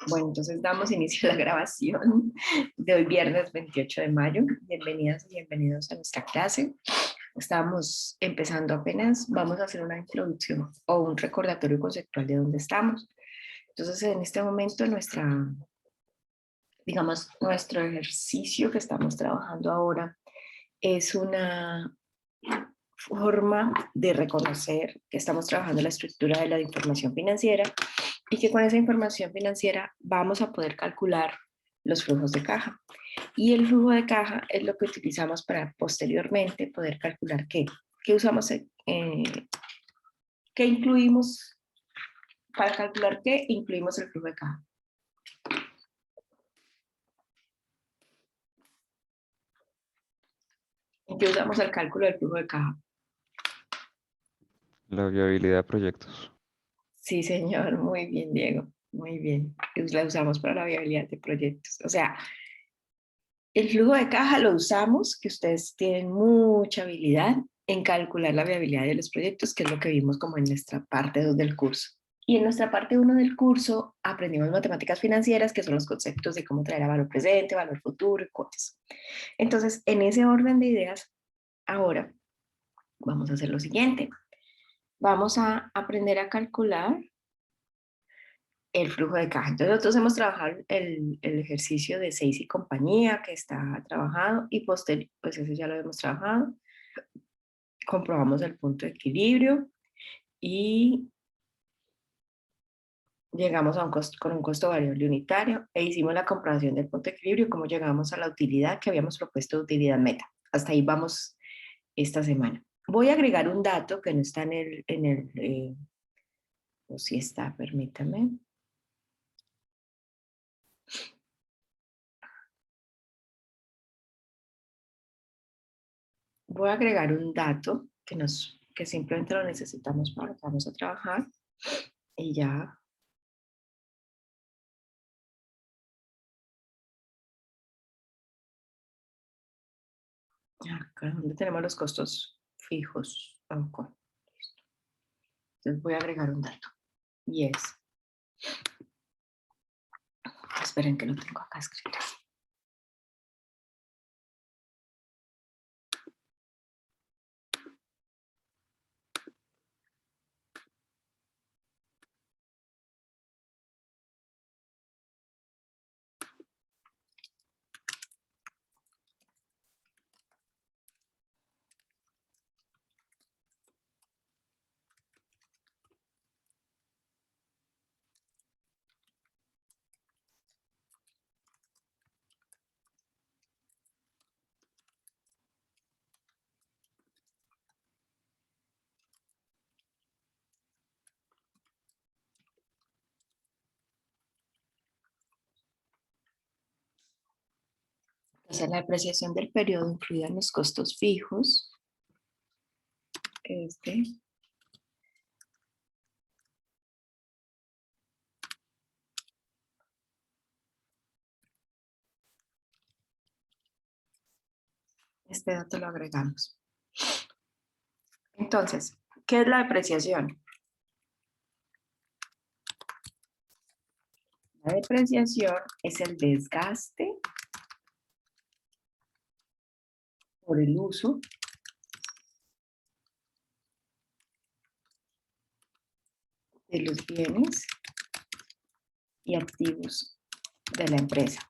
Bueno, entonces damos inicio a la grabación de hoy viernes 28 de mayo. Bienvenidas y bienvenidos a nuestra clase. Estamos empezando apenas, vamos a hacer una introducción o un recordatorio conceptual de dónde estamos. Entonces, en este momento nuestro ejercicio que estamos trabajando ahora es una forma de reconocer que estamos trabajando la estructura de la información financiera y que con esa información financiera vamos a poder calcular los flujos de caja. Y el flujo de caja es lo que utilizamos para posteriormente poder calcular qué usamos, qué incluimos, para calcular qué incluimos el flujo de caja. ¿En qué usamos el cálculo del flujo de caja? La viabilidad de proyectos. Sí, señor, muy bien, Diego, muy bien. La usamos para la viabilidad de proyectos. O sea, el flujo de caja lo usamos, que ustedes tienen mucha habilidad en calcular la viabilidad de los proyectos, que es lo que vimos como en nuestra parte 2 del curso. Y en nuestra parte 1 del curso aprendimos matemáticas financieras, que son los conceptos de cómo traer a valor presente, valor futuro y cosas. Entonces, en ese orden de ideas, ahora vamos a hacer lo siguiente. Vamos a aprender a calcular el flujo de caja. Entonces nosotros hemos trabajado el ejercicio de 6 y compañía que está trabajado y posterior, pues eso ya lo hemos trabajado. Comprobamos el punto de equilibrio y llegamos a con un costo variable unitario e hicimos la comprobación del punto de equilibrio, cómo llegamos a la utilidad que habíamos propuesto de utilidad meta. Hasta ahí vamos esta semana. Voy a agregar un dato que no está o si está, permítame. Voy a agregar un dato que simplemente lo necesitamos para que vamos a trabajar y ya. Acá donde tenemos los costos fijos. Okay. Entonces voy a agregar un dato y es, esperen que lo tengo acá escrito. Entonces la depreciación del periodo incluida en los costos fijos. Este dato lo agregamos. Entonces, ¿qué es la depreciación? La depreciación es el desgaste por el uso de los bienes y activos de la empresa.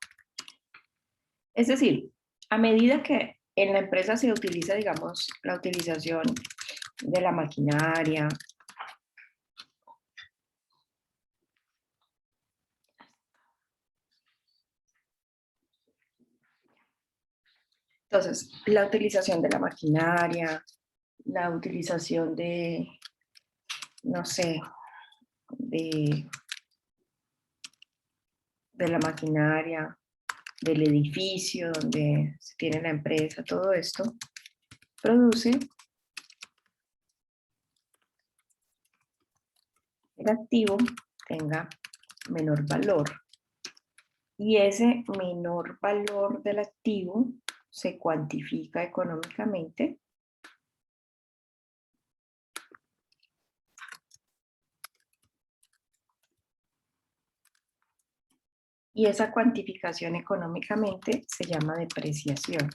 Es decir, a medida que en la empresa se utiliza, digamos, la utilización de la maquinaria, entonces, la utilización de la maquinaria, la utilización de, no sé, de la maquinaria, del edificio donde se tiene la empresa, todo esto produce el activo tenga menor valor. Y ese menor valor del activo se cuantifica económicamente Y esa cuantificación económicamente se llama depreciación.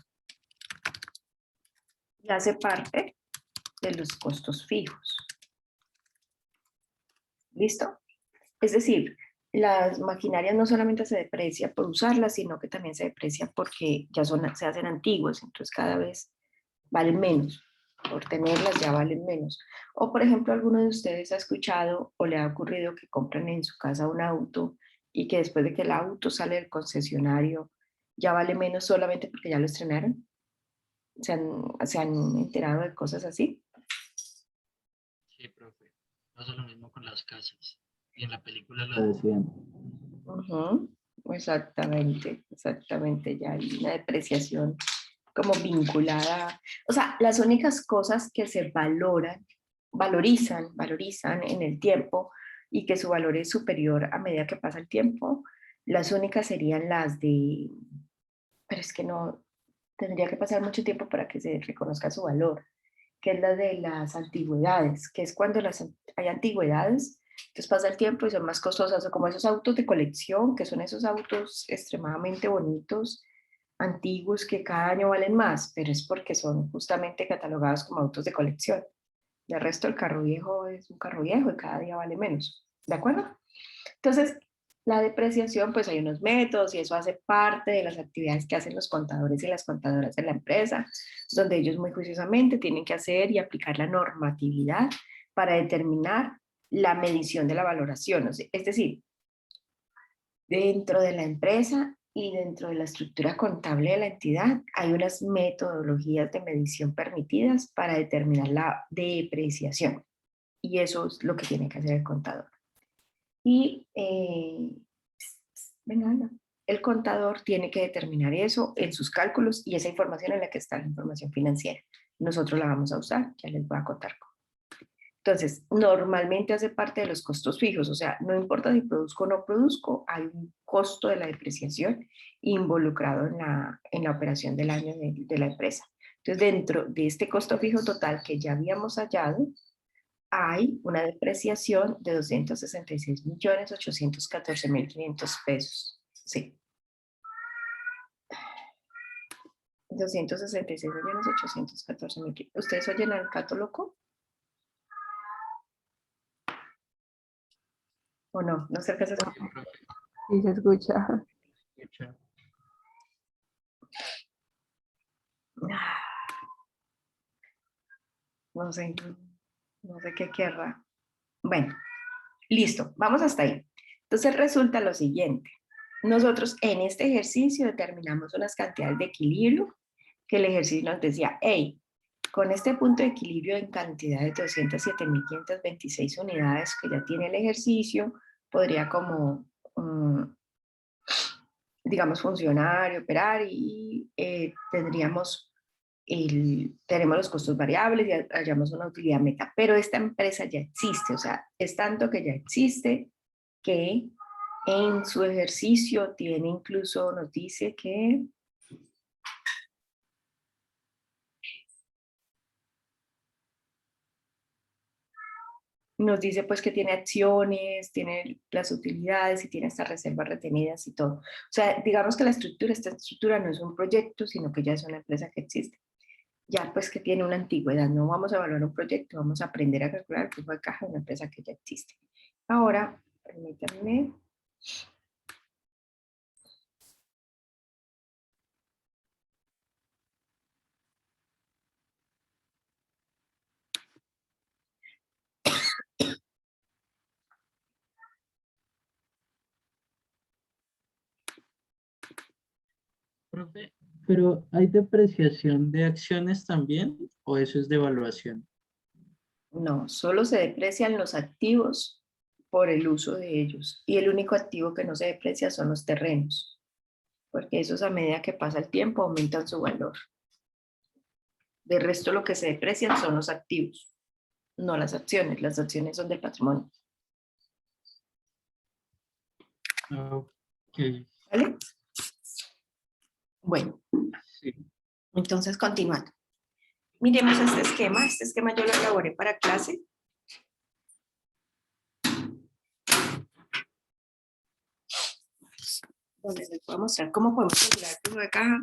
Y hace parte de los costos fijos. ¿Listo? Es decir, las maquinarias no solamente se deprecian por usarlas, sino que también se deprecian porque ya se hacen antiguos, entonces cada vez valen menos. Por tenerlas ya valen menos. O por ejemplo, alguno de ustedes ha escuchado o le ha ocurrido que compran en su casa un auto y que después de que el auto sale del concesionario ya vale menos solamente porque ya lo estrenaron. ¿Se han enterado de cosas así? Sí, profe. Pasa lo mismo con las casas. Y en la película lo decían. Ujú, exactamente, exactamente. Ya hay una depreciación como vinculada. O sea, las únicas cosas que se valorizan en el tiempo y que su valor es superior a medida que pasa el tiempo, las únicas serían las de, pero es que no, tendría que pasar mucho tiempo para que se reconozca su valor, que es la de las antigüedades, que es cuando hay antigüedades, entonces pasa el tiempo y son más costosas, o como esos autos de colección, que son esos autos extremadamente bonitos, antiguos, que cada año valen más, pero es porque son justamente catalogados como autos de colección. De resto, el carro viejo es un carro viejo y cada día vale menos, ¿de acuerdo? Entonces, la depreciación, pues hay unos métodos y eso hace parte de las actividades que hacen los contadores y las contadoras de la empresa, donde ellos muy juiciosamente tienen que hacer y aplicar la normatividad para determinar la medición de la valoración. Es decir, dentro de la empresa y dentro de la estructura contable de la entidad hay unas metodologías de medición permitidas para determinar la depreciación. Y eso es lo que tiene que hacer el contador. Y venga, el contador tiene que determinar eso en sus cálculos y esa información en la que está la información financiera. Nosotros la vamos a usar, ya les voy a contar cómo. Entonces, normalmente hace parte de los costos fijos, o sea, no importa si produzco o no produzco, hay un costo de la depreciación involucrado en la operación del año de la empresa. Entonces, dentro de este costo fijo total que ya habíamos hallado, hay una depreciación de 266.814.500 pesos. Sí. 266.814.000. ¿Ustedes oyen al gato loco? ¿O no? ¿No se alcanza a escuchar? Sí, se escucha. No sé, no sé qué querrá. Bueno, listo, vamos hasta ahí. Entonces resulta lo siguiente. Nosotros en este ejercicio determinamos unas cantidades de equilibrio que el ejercicio nos decía, hey, con este punto de equilibrio en cantidad de 207.526 unidades que ya tiene el ejercicio, podría como, digamos, funcionar y operar y tenemos los costos variables y hallamos una utilidad meta, pero esta empresa ya existe, o sea, es tanto que ya existe que en su ejercicio tiene incluso, nos dice que nos dice pues que tiene acciones, tiene las utilidades y tiene estas reservas retenidas y todo. O sea, digamos que esta estructura no es un proyecto, sino que ya es una empresa que existe. Ya pues que tiene una antigüedad, no vamos a evaluar un proyecto, vamos a aprender a calcular el flujo de caja de una empresa que ya existe. Ahora, permítanme. Profe, pero ¿hay depreciación de acciones también o eso es devaluación? No, solo se deprecian los activos por el uso de ellos. Y el único activo que no se deprecia son los terrenos, porque esos a medida que pasa el tiempo aumentan su valor. De resto lo que se deprecian son los activos, no las acciones. Las acciones son del patrimonio. Ok, ¿Vale? Bueno, sí. entonces continuando. Miremos este esquema. Este esquema yo lo elaboré para clase. donde les voy a mostrar cómo podemos calcular el flujo de caja,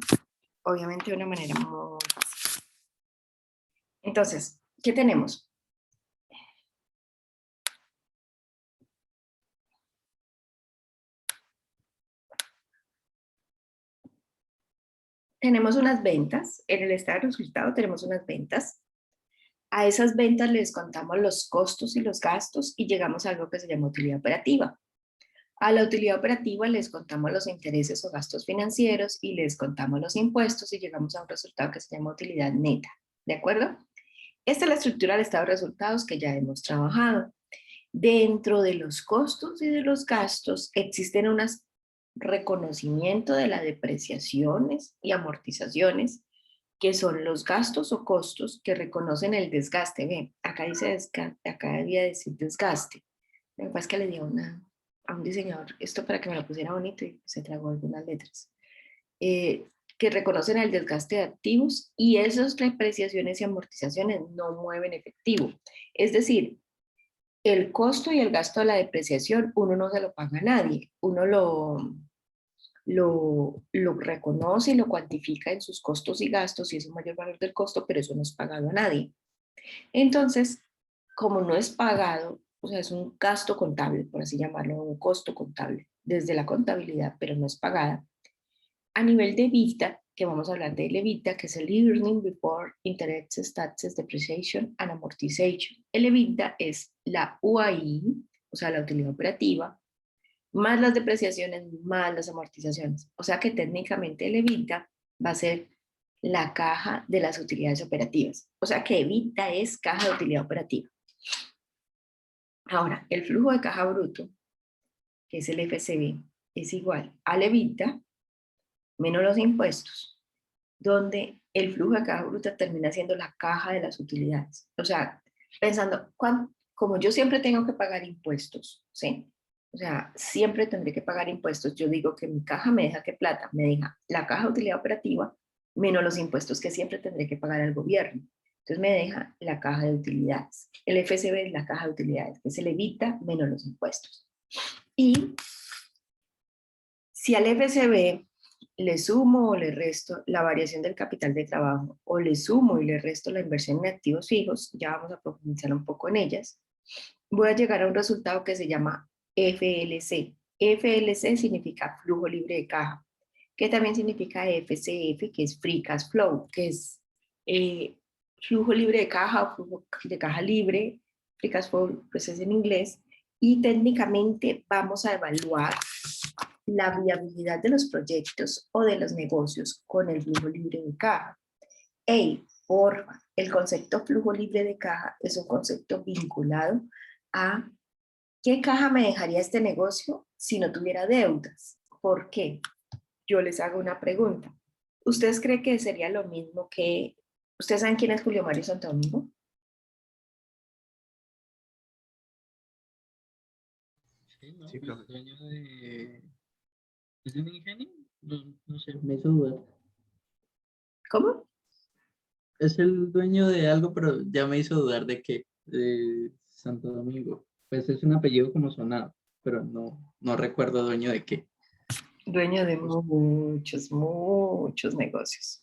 obviamente de una manera muy fácil. Entonces, ¿qué tenemos? Tenemos unas ventas, en el estado de resultado tenemos unas ventas. A esas ventas les contamos los costos y los gastos y llegamos a algo que se llama utilidad operativa. A la utilidad operativa les contamos los intereses o gastos financieros y les contamos los impuestos y llegamos a un resultado que se llama utilidad neta. ¿De acuerdo? Esta es la estructura del estado de resultados que ya hemos trabajado. Dentro de los costos y de los gastos existen unos reconocimientos de las depreciaciones y amortizaciones, que son los gastos o costos que reconocen el desgaste. Ven, acá dice desgaste, acá debía decir desgaste. Lo que pasa es que le di a un diseñador esto para que me lo pusiera bonito y se tragó algunas letras. Que reconocen el desgaste de activos y esas depreciaciones y amortizaciones no mueven efectivo. Es decir, el costo y el gasto de la depreciación uno no se lo paga a nadie, uno lo reconoce y lo cuantifica en sus costos y gastos y es un mayor valor del costo, pero eso no es pagado a nadie. Entonces, como no es pagado, o sea, es un gasto contable, por así llamarlo, un costo contable, desde la contabilidad, pero no es pagada. A nivel de EBITDA, que vamos a hablar del EBITDA, que es el Earning Before Interest, Taxes, Depreciation and Amortization. El EBITDA es la UAI, o sea, la utilidad operativa, más las depreciaciones, más las amortizaciones. O sea que técnicamente el EBITDA va a ser la caja de las utilidades operativas. O sea que EBITDA es caja de utilidad operativa. Ahora, el flujo de caja bruto, que es el FCB, es igual al EBITDA menos los impuestos, donde el flujo de caja bruta termina siendo la caja de las utilidades. O sea, pensando, como yo siempre tengo que pagar impuestos, ¿sí? O sea, siempre tendré que pagar impuestos. Yo digo que mi caja me deja ¿qué plata? Me deja la caja de utilidad operativa menos los impuestos que siempre tendré que pagar al gobierno. Entonces me deja la caja de utilidades. El FCB es la caja de utilidades, que se le evita menos los impuestos. Y si al FCB le sumo o le resto la variación del capital de trabajo o le sumo y le resto la inversión en activos fijos, ya vamos a profundizar un poco en ellas, voy a llegar a un resultado que se llama FLC. FLC significa flujo libre de caja, que también significa FCF, que es Free Cash Flow, que es flujo libre de caja o flujo de caja libre. Free Cash Flow pues es en inglés, y técnicamente vamos a evaluar la viabilidad de los proyectos o de los negocios con el flujo libre de caja. Porfa, el concepto flujo libre de caja es un concepto vinculado a qué caja me dejaría este negocio si no tuviera deudas. ¿Por qué? Yo les hago una pregunta. ¿Ustedes creen que sería lo mismo que... ¿Ustedes saben quién es Julio Mario Santo Domingo? Sí, ¿no? Sí, El profe. dueño de... ¿Es de un ingenio? No sé, me hizo dudar. ¿Cómo? Es el dueño de algo, pero ya me hizo dudar de qué. De Santo Domingo. Pues es un apellido como sonado, pero no recuerdo dueño de qué. Dueño de muchos negocios,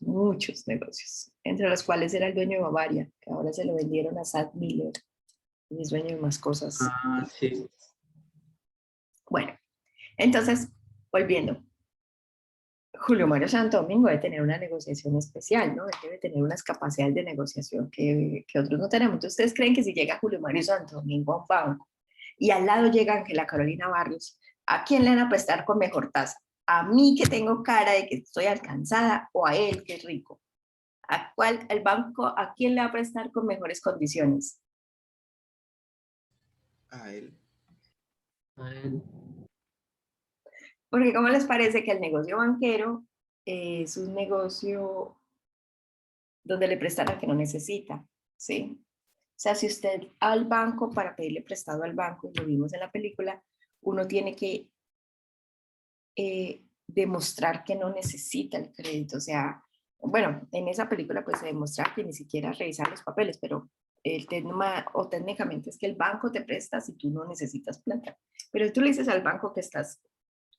entre los cuales era el dueño de Bavaria, que ahora se lo vendieron a Sad Miller, y es dueño de más cosas. Ah, sí. Bueno, entonces, volviendo, Julio Mario Santo Domingo debe tener una negociación especial, ¿no? Él debe tener unas capacidades de negociación que otros no tenemos. Entonces, ¿ustedes creen que si llega Julio Mario Santo Domingo a un banco y al lado llega Ángela Carolina Barrios, ¿a quién le van a prestar con mejor tasa? ¿A mí que tengo cara de que estoy alcanzada o a él que es rico? ¿A cuál, el banco, a quién le va a prestar con mejores condiciones? A él. A él. Porque ¿cómo les parece que el negocio banquero es un negocio donde le prestan al que no necesita? ¿Sí? O sea, si usted al banco, para pedirle prestado al banco, y lo vimos en la película, uno tiene que demostrar que no necesita el crédito. O sea, bueno, en esa película pues se demuestra que ni siquiera revisar los papeles, pero el tema, o técnicamente es que el banco te presta si tú no necesitas plata. Pero tú le dices al banco que estás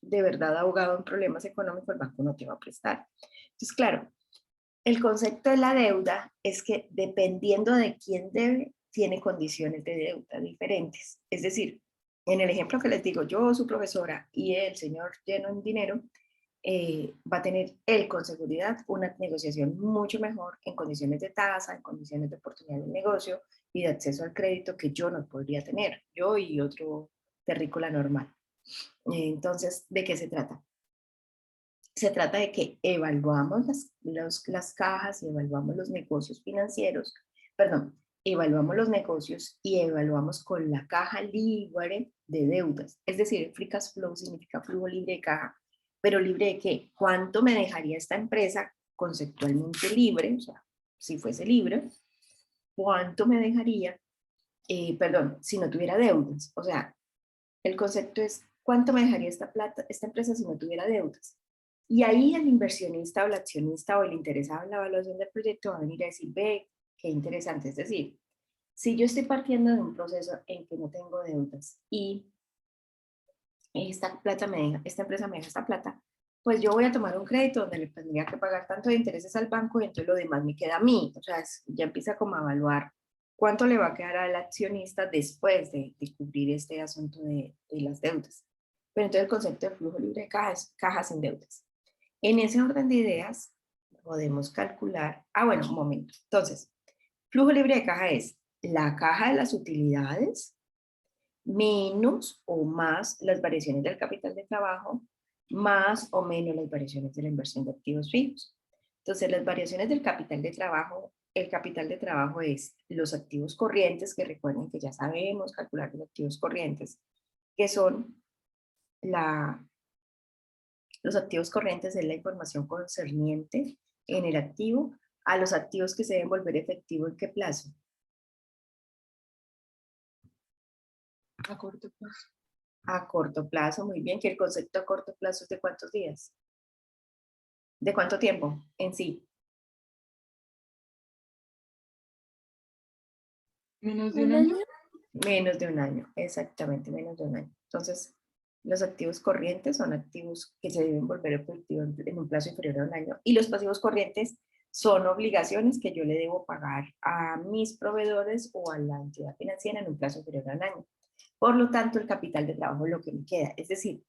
de verdad ahogado en problemas económicos, el banco no te va a prestar. Entonces, claro, el concepto de la deuda es que dependiendo de quién debe, tiene condiciones de deuda diferentes. Es decir, en el ejemplo que les digo, yo, su profesora y el señor lleno en dinero, va a tener él con seguridad una negociación mucho mejor en condiciones de tasa, en condiciones de oportunidad de negocio y de acceso al crédito que yo no podría tener, yo y otro terrícola normal. Entonces, ¿de qué se trata? Se trata de que evaluamos las cajas y evaluamos los negocios financieros, perdón, evaluamos los negocios y evaluamos con la caja libre de deudas. Es decir, el free cash flow significa flujo libre de caja, pero libre de qué? ¿Cuánto me dejaría esta empresa conceptualmente libre? O sea, si fuese libre, ¿cuánto me dejaría? Perdón, si no tuviera deudas. O sea, el concepto es, ¿cuánto me dejaría esta plata, esta empresa si no tuviera deudas? Y ahí el inversionista o el accionista o el interesado en la evaluación del proyecto va a venir a decir, ve, qué interesante. Es decir, si yo estoy partiendo de un proceso en que no tengo deudas y esta empresa me deja esta plata, pues yo voy a tomar un crédito donde le tendría que pagar tanto de intereses al banco y entonces lo demás me queda a mí. O sea, ya empieza como a evaluar cuánto le va a quedar al accionista después de cubrir este asunto de las deudas. Pero entonces el concepto de flujo libre de caja es caja sin deudas. En ese orden de ideas podemos calcular, bueno, un momento. Entonces, flujo libre de caja es la caja de las utilidades menos o más las variaciones del capital de trabajo, más o menos las variaciones de la inversión de activos fijos. Entonces, las variaciones del capital de trabajo, el capital de trabajo es los activos corrientes, que recuerden que ya sabemos calcular los activos corrientes, que son los activos corrientes es la información concerniente en el activo a los activos que se deben volver efectivo en qué plazo. A corto plazo. A corto plazo, muy bien, que el concepto a corto plazo es de cuántos días. ¿De cuánto tiempo en sí? ¿Menos de un año? Menos de un año, exactamente, menos de un año. Entonces, los activos corrientes son activos que se deben volver efectivos en un plazo inferior a un año. Y los pasivos corrientes son obligaciones que yo le debo pagar a mis proveedores o a la entidad financiera en un plazo inferior a un año. Por lo tanto, el capital de trabajo es lo que me queda. Es decir,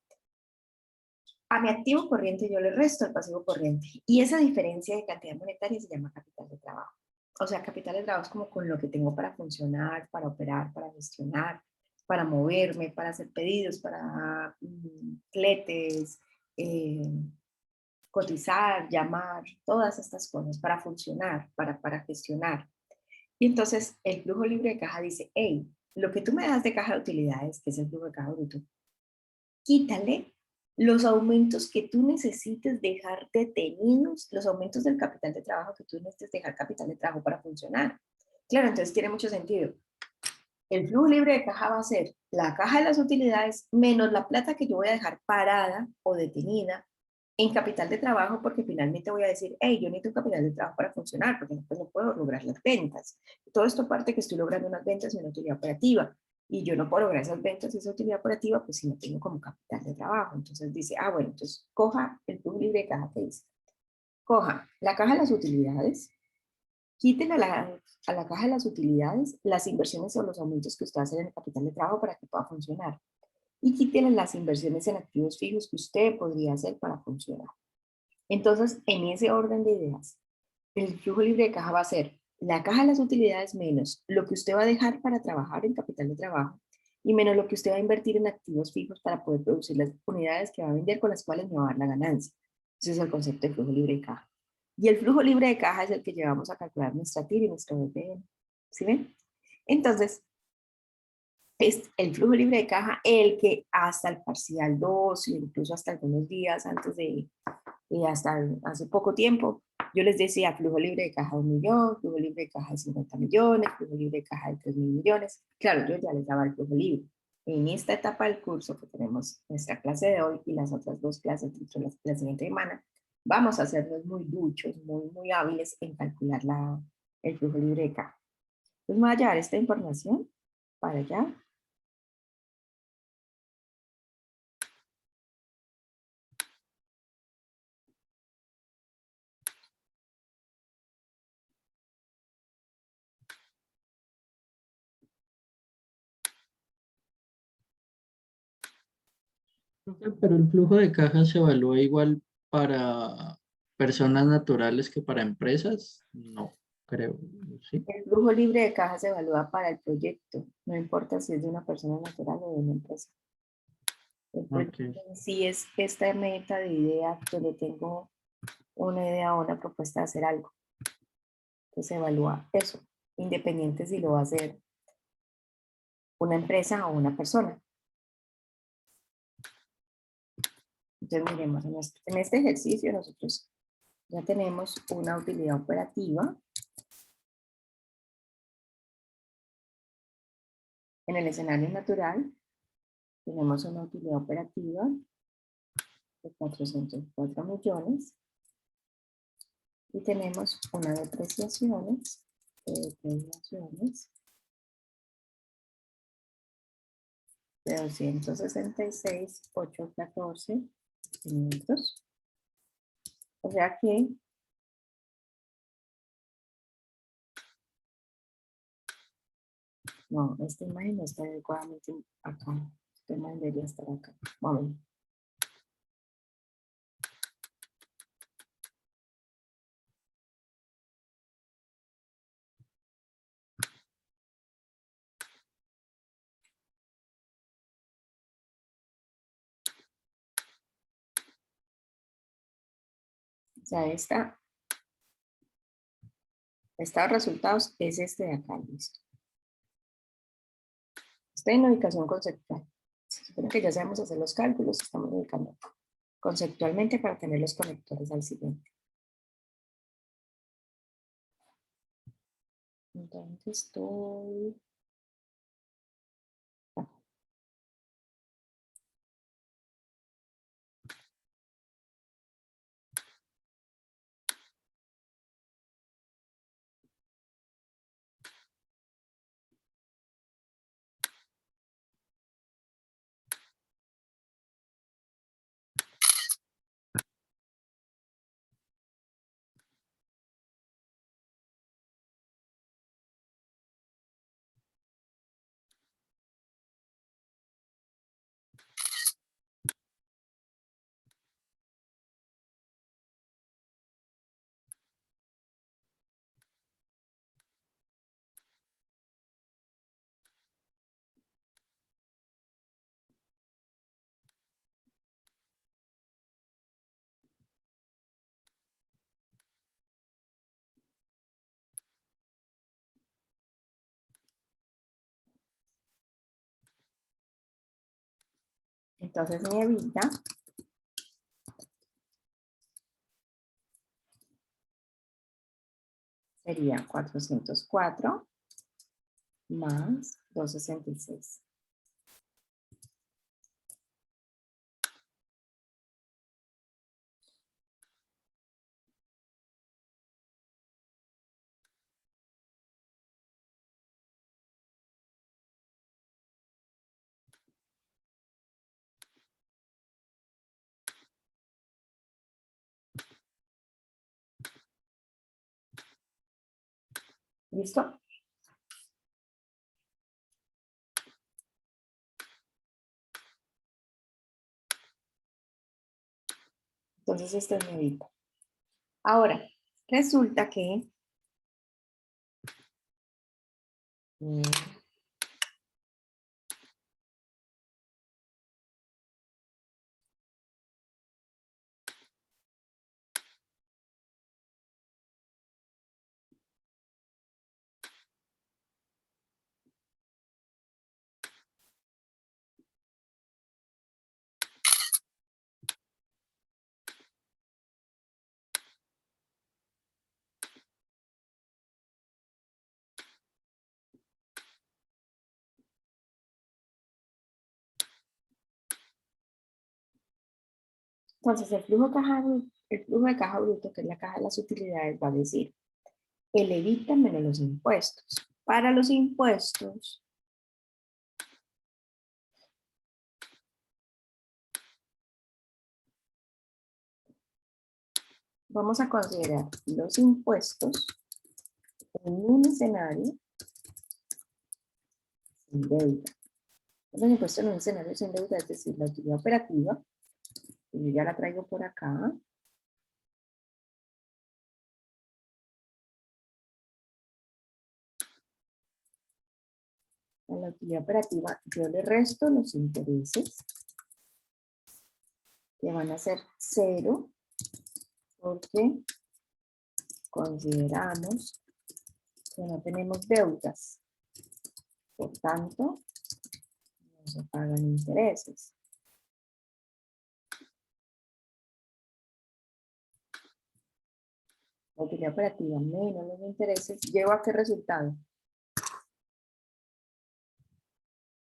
a mi activo corriente yo le resto el pasivo corriente. Y esa diferencia de cantidad monetaria se llama capital de trabajo. O sea, capital de trabajo es como con lo que tengo para funcionar, para operar, para gestionar, para moverme, para hacer pedidos, para fletes, cotizar, llamar, todas estas cosas, para funcionar, para gestionar. Y entonces el flujo libre de caja dice, hey, lo que tú me das de caja de utilidades, que es el flujo de caja bruto, quítale los aumentos que tú necesites dejar detenidos, los aumentos del capital de trabajo que tú necesites dejar capital de trabajo para funcionar. Claro, entonces tiene mucho sentido. El flujo libre de caja va a ser la caja de las utilidades menos la plata que yo voy a dejar parada o detenida en capital de trabajo, porque finalmente voy a decir, hey, yo necesito un capital de trabajo para funcionar, porque después no puedo lograr las ventas. Todo esto parte que estoy logrando unas ventas y una utilidad operativa, y yo no puedo lograr esas ventas y esa utilidad operativa, pues si no tengo como capital de trabajo. Entonces dice, bueno, entonces coja el flujo libre de caja que dice. Coja la caja de las utilidades, quiten a la caja de las utilidades las inversiones o los aumentos que usted hace en el capital de trabajo para que pueda funcionar. Y quítenle las inversiones en activos fijos que usted podría hacer para funcionar. Entonces, en ese orden de ideas, el flujo libre de caja va a ser la caja de las utilidades menos lo que usted va a dejar para trabajar en capital de trabajo y menos lo que usted va a invertir en activos fijos para poder producir las unidades que va a vender con las cuales me va a dar la ganancia. Ese es el concepto de flujo libre de caja. Y el flujo libre de caja es el que llevamos a calcular nuestra TIR y nuestro BPM. ¿Sí ven? Entonces, es el flujo libre de caja el que hasta el parcial 2, incluso hasta algunos días antes de, hasta hace poco tiempo, yo les decía flujo libre de caja de 1 millón, flujo libre de caja de 50 millones, flujo libre de caja de 3.000 millones. Claro, yo ya les daba el flujo libre. En esta etapa del curso que tenemos nuestra clase de hoy y las otras 2 clases dentro de la siguiente semana, vamos a hacernos muy duchos, muy hábiles en calcular el flujo libre de caja. Entonces me voy a llevar esta información para allá. Profe, pero el flujo de caja se evalúa igual para personas naturales que para empresas. No, creo, ¿sí? El flujo libre de caja se evalúa para el proyecto, no importa si es de una persona natural o de una empresa. El Ok. proyecto en sí es esta meta de idea donde tengo una idea o una propuesta de hacer algo. Entonces se evalúa eso, independiente si lo va a hacer una empresa o una persona. Entonces miremos, en este ejercicio nosotros ya tenemos una utilidad operativa. En el escenario natural tenemos una utilidad operativa de 404 millones y tenemos una depreciaciones de 266.814.500. O sea que no, esta imagen no está adecuadamente acá. Esta imagen debería estar acá. Vamos. O sea, estos resultados es este de acá, listo. Estoy en ubicación conceptual. Se supone que ya sabemos hacer los cálculos, estamos ubicando conceptualmente para tener los conectores al siguiente. Entonces estoy... Entonces mi evita sería 404 más 266. ¿Listo? Entonces esto es mi evita. Ahora, resulta que entonces el flujo de caja bruto, que es la caja de las utilidades, va a decir el evita menos los impuestos. Para los impuestos, vamos a considerar los impuestos en un escenario sin deuda. Los impuestos en un escenario sin deuda, es decir, la utilidad operativa. Y yo ya la traigo por acá. A la utilidad operativa yo le resto los intereses, que van a ser 0, porque consideramos que no tenemos deudas. Por tanto, no se pagan intereses. La utilidad operativa menos los intereses lleva a qué resultado.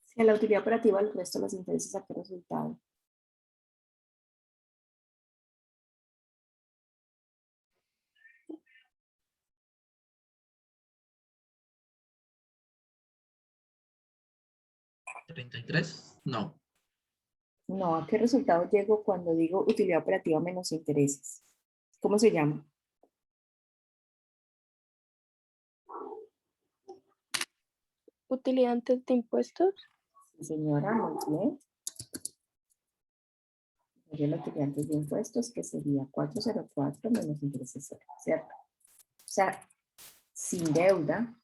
Si a la utilidad operativa le resto los intereses, ¿a qué resultado? ¿33? No. No, ¿a qué resultado llego cuando digo utilidad operativa menos intereses? ¿Cómo se llama? Utilidad antes de impuestos. Sí, señora, muy bien. Sería la utilidad antes de impuestos, que sería 404 menos intereses 0, ¿cierto? O sea, sin deuda,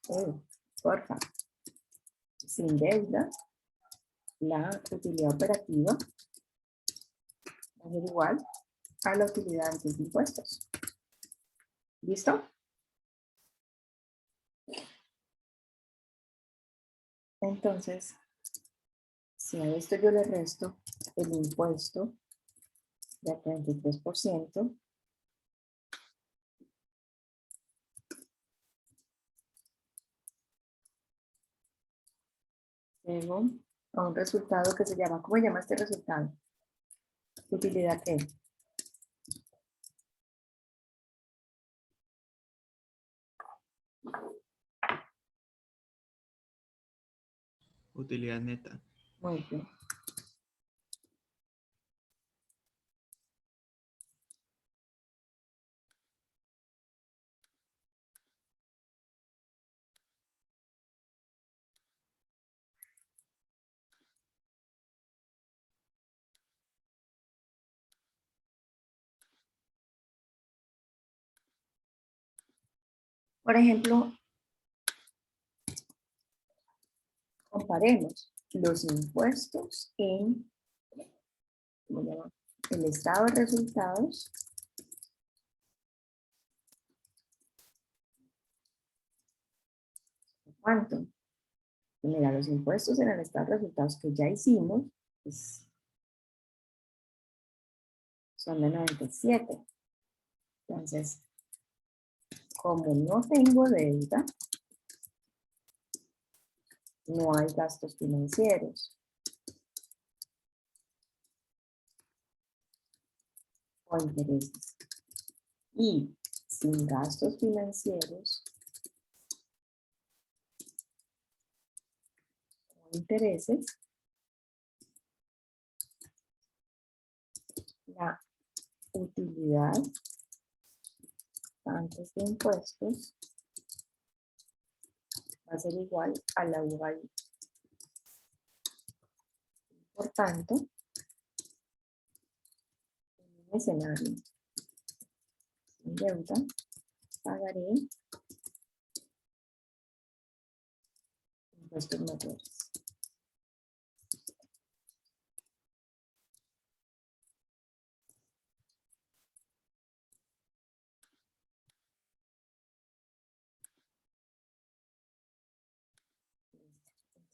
porfa, sin deuda, la utilidad operativa va a ser igual a la utilidad antes de impuestos. ¿Listo? Entonces, si a esto yo le resto el impuesto de 33%, llego a un resultado que se llama, ¿cómo se llama este resultado? ¿Utilidad qué? Utilidad neta. Muy bien. Por ejemplo, comparemos los impuestos en, ¿cómo se llama? El estado de resultados ¿cuánto? Mira, los impuestos en el estado de resultados que ya hicimos pues, son de 97. Entonces, como no tengo deuda, no hay gastos financieros o intereses. Y sin gastos financieros o intereses, la utilidad antes de impuestos va a ser igual a la UVA. Por tanto, en un escenario sin deuda, pagaré impuestos mayores.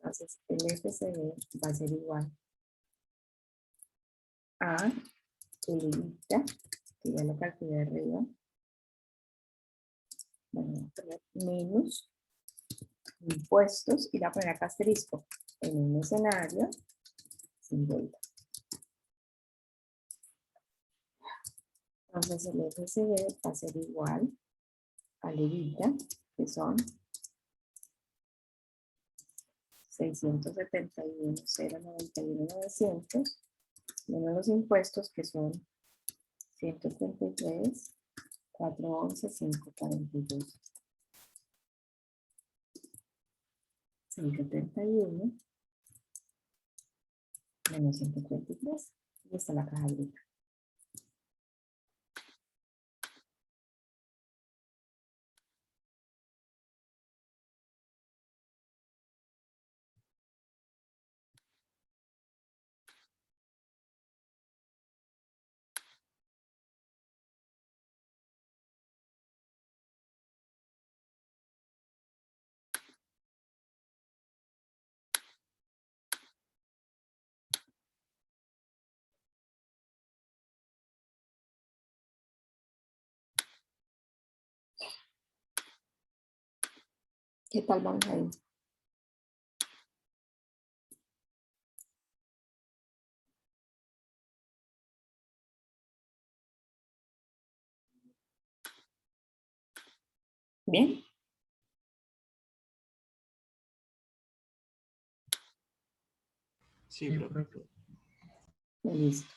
Entonces, el FCB va a ser igual a el EBITDA, que ya lo calculé arriba, bueno, menos impuestos, y la voy a poner acá asterisco, en un escenario sin deuda. Entonces, el FCB va a ser igual al EBITDA, que son 671.091.900, menos los impuestos, que son 133.411.542. 671 menos 133. Y está la caja bruta. ¿Qué tal vamos ahí? ¿Bien? Sí, Sí, profe. profe. Listo.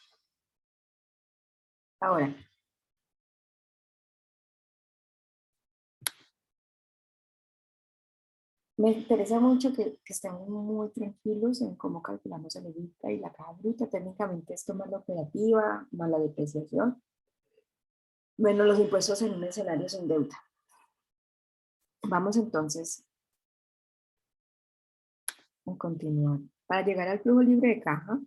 Ahora, me interesa mucho que estemos muy tranquilos en cómo calculamos el EBITDA y la caja bruta. Técnicamente es tomar la operativa más la depreciación, menos los impuestos en un escenario sin deuda. Vamos entonces a continuar. Para llegar al flujo libre de caja,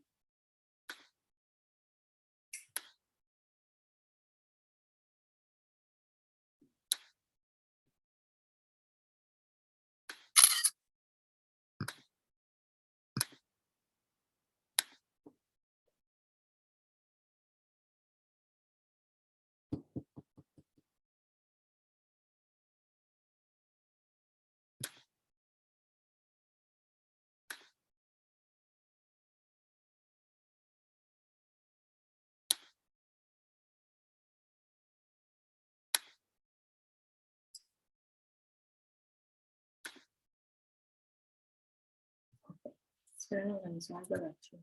esperen organizar algo de archivo.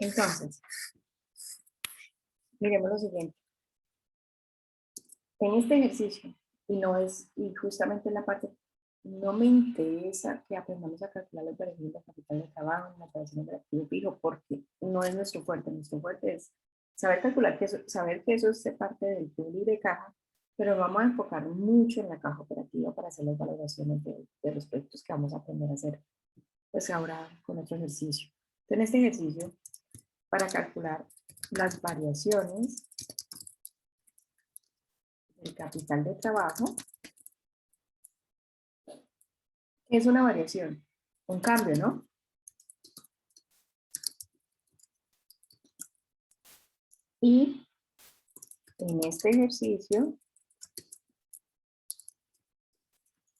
Entonces, miremos lo siguiente. En este ejercicio, y justamente en la parte, no me interesa que aprendamos a calcular la operación de capital de trabajo en la operación de activo fijo, porque no es nuestro fuerte es saber calcular saber que eso es parte del flujo libre de caja, pero vamos a enfocar mucho en la caja operativa para hacer las valoraciones de los proyectos que vamos a aprender a hacer, pues ahora con otro ejercicio. Entonces, en este ejercicio, para calcular las variaciones del capital de trabajo, es una variación, un cambio, ¿no? Y en este ejercicio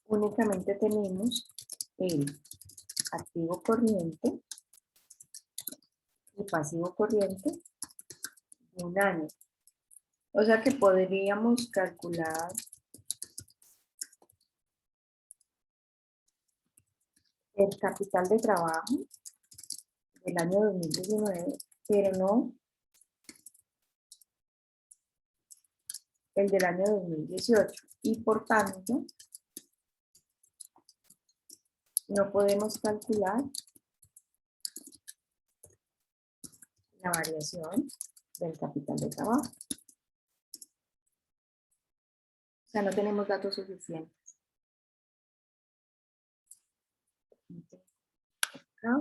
únicamente tenemos el activo corriente y pasivo corriente de un año. O sea que podríamos calcular el capital de trabajo del año 2019, pero no el del año 2018. Y por tanto, no podemos calcular la variación del capital de trabajo. O sea, no tenemos datos suficientes. Acá.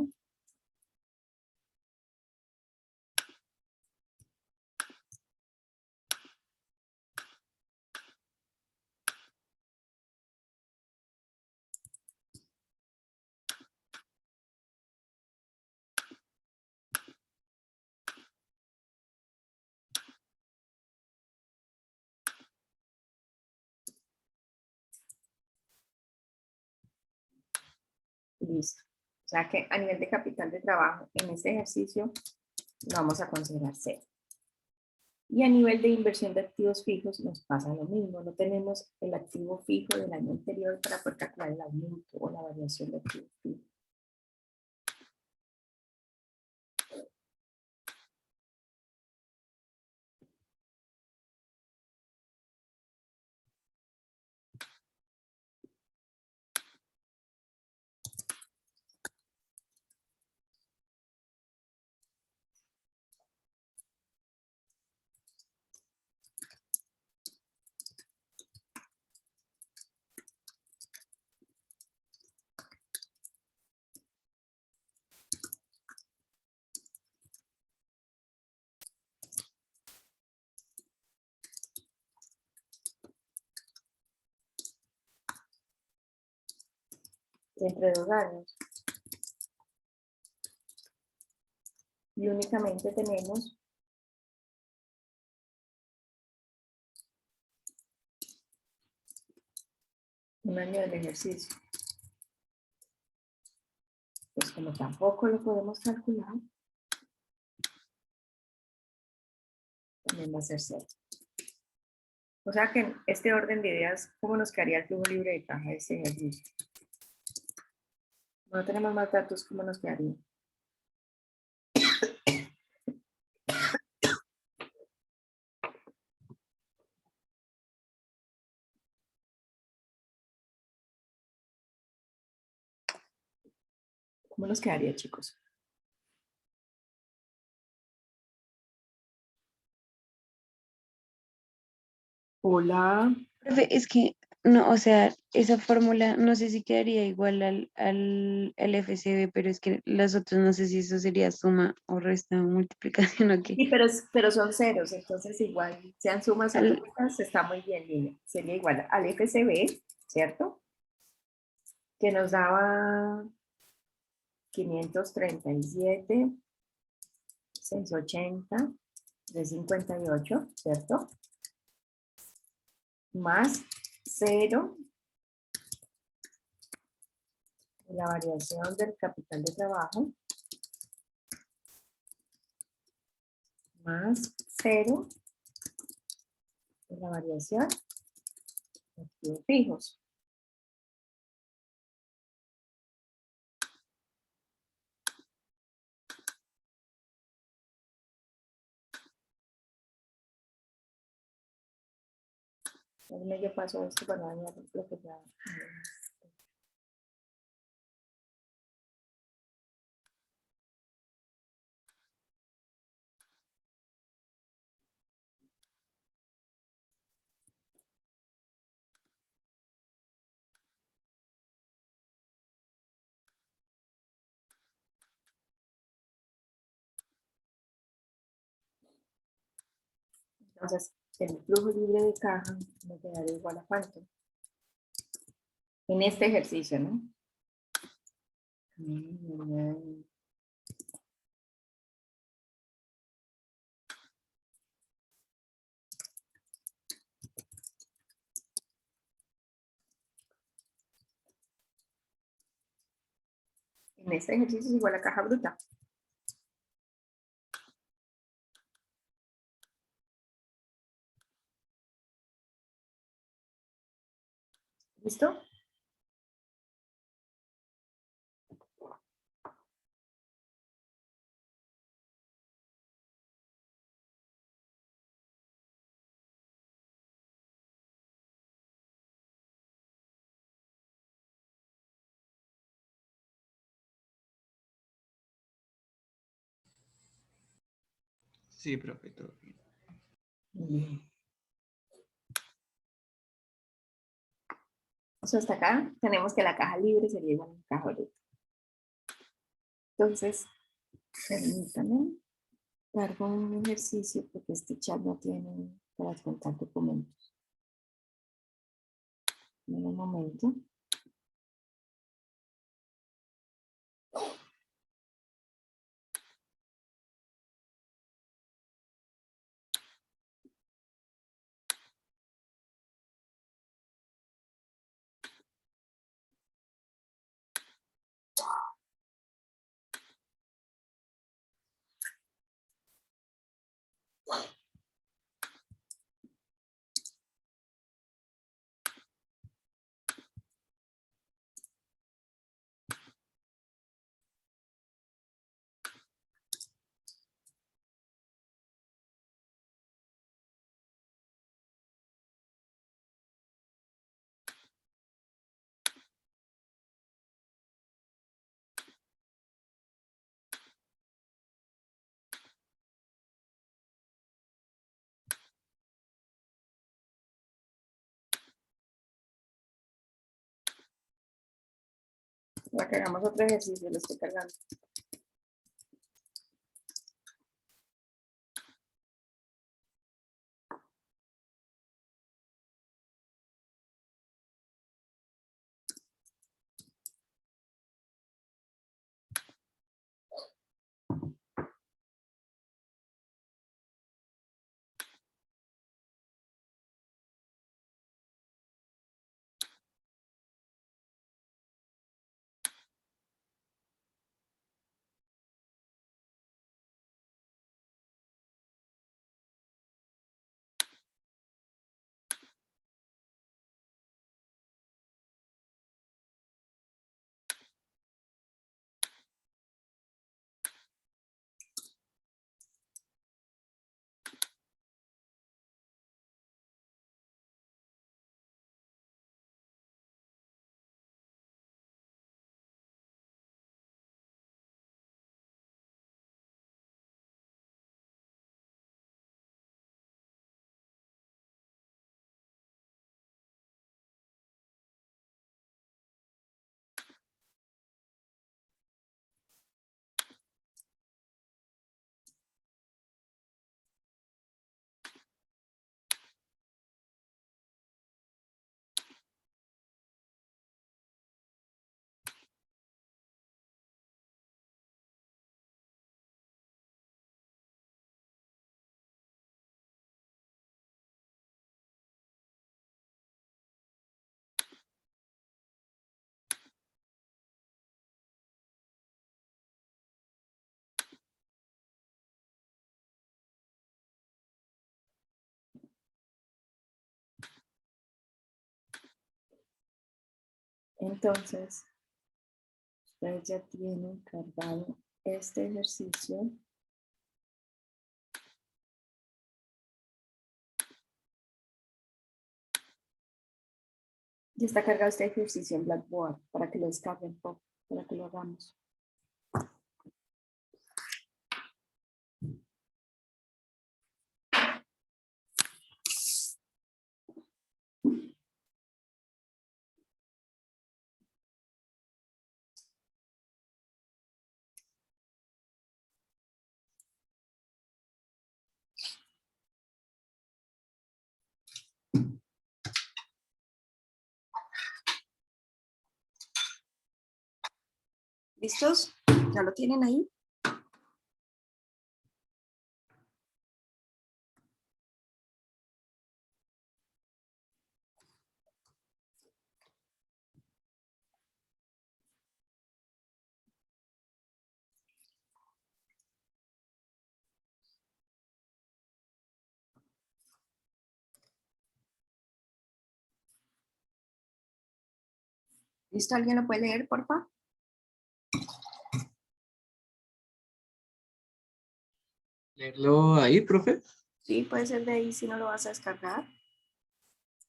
Listo. O sea que a nivel de capital de trabajo, en este ejercicio, lo vamos a considerar cero. Y a nivel de inversión de activos fijos nos pasa lo mismo. No tenemos el activo fijo del año anterior para poder calcular el aumento o la variación de activo fijo. Entre 2 años. Y únicamente tenemos un año del ejercicio. Pues como tampoco lo podemos calcular, también va a ser cero. O sea que en este orden de ideas, ¿cómo nos quedaría el flujo libre de caja de este ejercicio? No tenemos más datos, ¿cómo nos quedaría? ¿Cómo nos quedaría, chicos? Hola. Profe, es que, no, o sea, esa fórmula no sé si quedaría igual al FCB, pero es que las otras no sé si eso sería suma o resta o multiplicación o qué. Sí, pero son ceros, entonces igual, sean sumas o Al- restas, está muy bien, niña. Sería igual al FCB, ¿cierto? Que nos daba 537, 680, 358, ¿cierto? Más cero, la variación del capital de trabajo, más cero, la variación de activos fijos. El medio paso de esto para dañar lo que ya. Entonces, el flujo libre de caja me quedaría igual a cuánto. En este ejercicio, ¿no? En este ejercicio es igual a caja bruta. ¿Listo? Sí, profe, todo bien. Bien. O sea, hasta acá tenemos que la caja libre sería igual a la caja bruta. Entonces, permítanme, cargo un ejercicio porque este chat no tiene para adjuntar documentos. En un momento. Para que hagamos otro ejercicio, lo estoy cargando. Entonces, ustedes ya tienen cargado este ejercicio. Ya está cargado este ejercicio en Blackboard para que lo descarguen, para que lo hagamos. ¿Listos? ¿Ya lo tienen ahí? ¿Listo? ¿Alguien lo puede leer, por favor? ¿Leerlo ahí, profe? Sí, puede ser de ahí si no lo vas a descargar.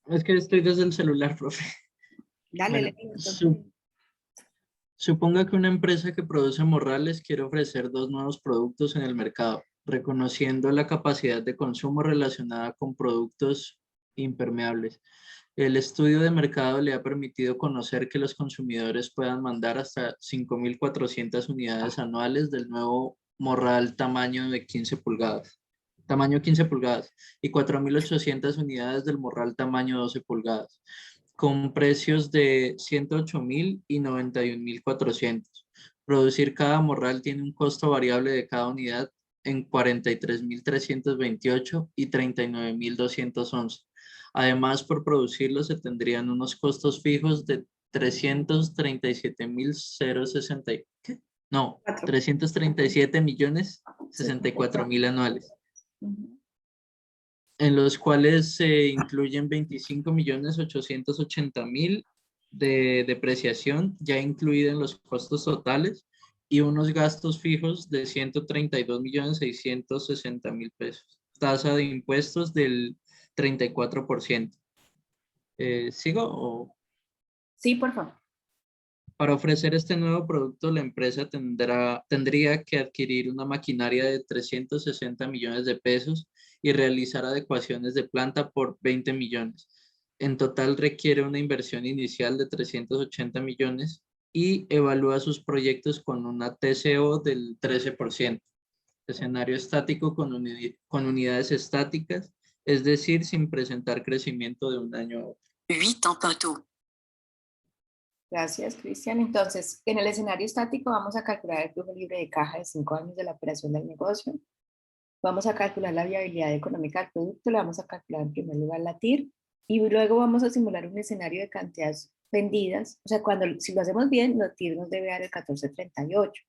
Es que estoy desde el celular, profe. Dale, Bueno, léelo, entonces. suponga que una empresa que produce morrales quiere ofrecer 2 nuevos productos en el mercado, reconociendo la capacidad de consumo relacionada con productos impermeables. El estudio de mercado le ha permitido conocer que los consumidores puedan mandar hasta 5.400 unidades anuales del nuevo morral tamaño 15 pulgadas, y 4.800 unidades del morral tamaño 12 pulgadas, con precios de 108.000 y 91.400. Producir cada morral tiene un costo variable de cada unidad en 43.328 y 39.211. Además, por producirlo se tendrían unos costos fijos de 337.060, ¿qué? No, 337.064.000 anuales, Ujú. en los cuales se incluyen 25.880.000 de depreciación, ya incluida en los costos totales, y unos gastos fijos de 132.660.000 pesos. Tasa de impuestos del 34%. ¿Sigo? Sí, por favor. Para ofrecer este nuevo producto, la empresa tendría que adquirir una maquinaria de 360 millones de pesos y realizar adecuaciones de planta por 20 millones. En total requiere una inversión inicial de 380 millones y evalúa sus proyectos con una TCO del 13%. Escenario estático con unidades estáticas, es decir, sin presentar crecimiento de un año a otro. 8 en Pinto. Gracias, Cristian. Entonces, en el escenario estático vamos a calcular el flujo libre de caja de 5 años de la operación del negocio. Vamos a calcular la viabilidad económica del producto, le vamos a calcular en primer lugar la TIR y luego vamos a simular un escenario de cantidades vendidas. O sea, si lo hacemos bien, la TIR nos debe dar el 1438.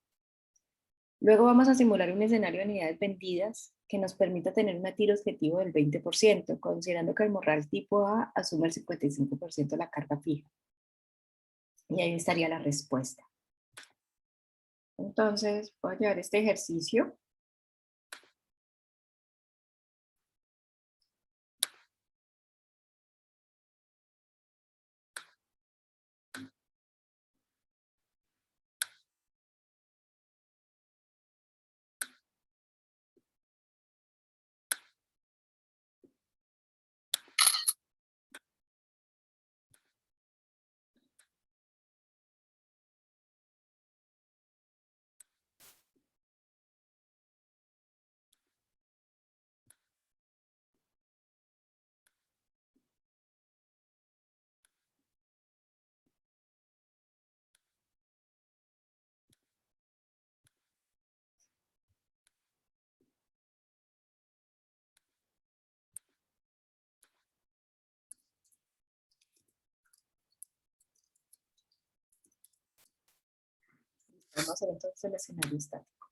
Luego vamos a simular un escenario de unidades vendidas que nos permita tener una TIR objetivo del 20%, considerando que el morral tipo A asume el 55% de la carga fija. Y ahí estaría la respuesta. Entonces, voy a llevar este ejercicio. Vamos a hacer entonces el escenario estático.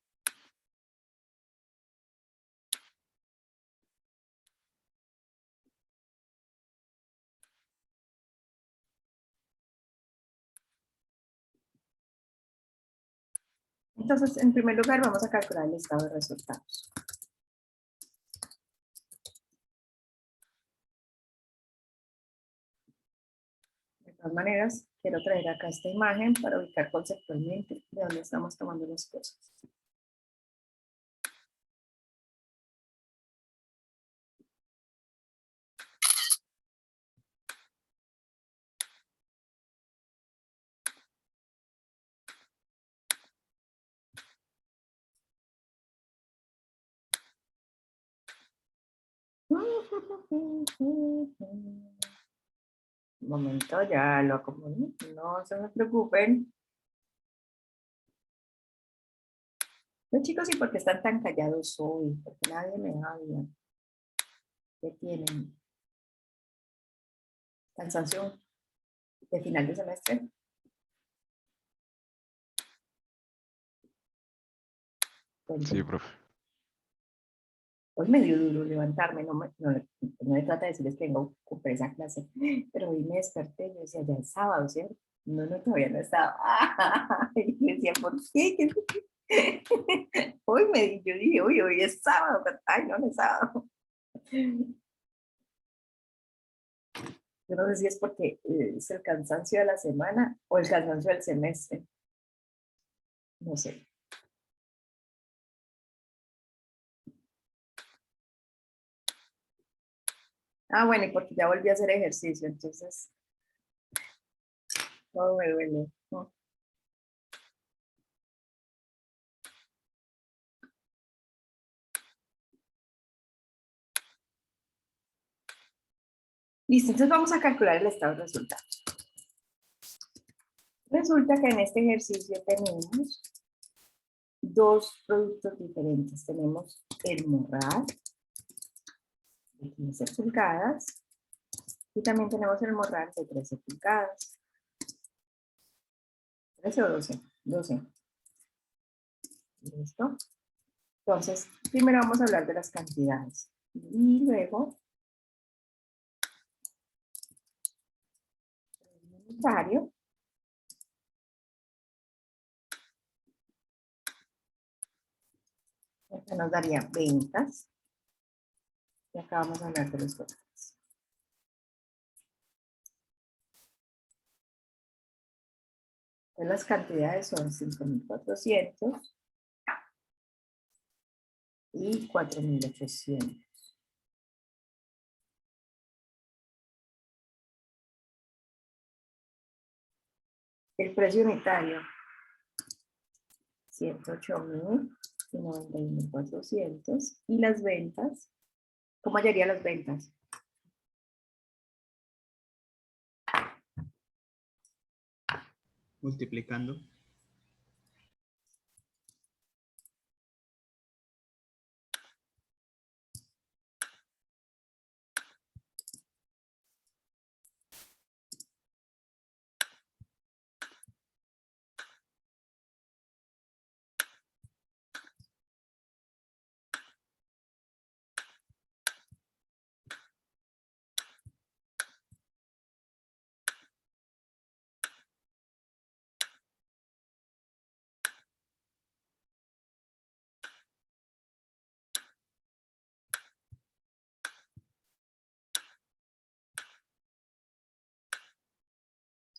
Entonces, en primer lugar, vamos a calcular el estado de resultados. De todas maneras, quiero traer acá esta imagen para ubicar conceptualmente de dónde estamos tomando las cosas. Un momento, ya lo acomodo. No se me preocupen. Los chicos, ¿y por qué están tan callados hoy? Porque nadie me habla. ¿Qué tienen? ¿Cansancio de final de semestre? Sí, profe. Hoy me dio duro levantarme, no me trata de decirles que vengo por esa clase, pero hoy me desperté y yo decía, ya es sábado, ¿cierto? No, todavía no estaba. Y yo decía, ¿por qué? Yo dije, hoy es sábado, pero, ay, no es sábado. Yo no sé si es porque es el cansancio de la semana o el cansancio del semestre. No sé. Ah, bueno, y porque ya volví a hacer ejercicio, entonces todo me duele. ¿No? Listo, entonces vamos a calcular el estado de resultados. Resulta que en este ejercicio tenemos dos productos diferentes. Tenemos el morral de 15 pulgadas y también tenemos el morral de 13 pulgadas. 13 o 12. 12. ¿Listo? Entonces, primero vamos a hablar de las cantidades. Y luego, el inventario. Esto nos daría ventas. Y acá vamos a hablar de los totales. Entonces, las cantidades son 5.400 y 4.800. El precio unitario, 108.091.400. Y las ventas, ¿cómo hallaría las ventas? Multiplicando.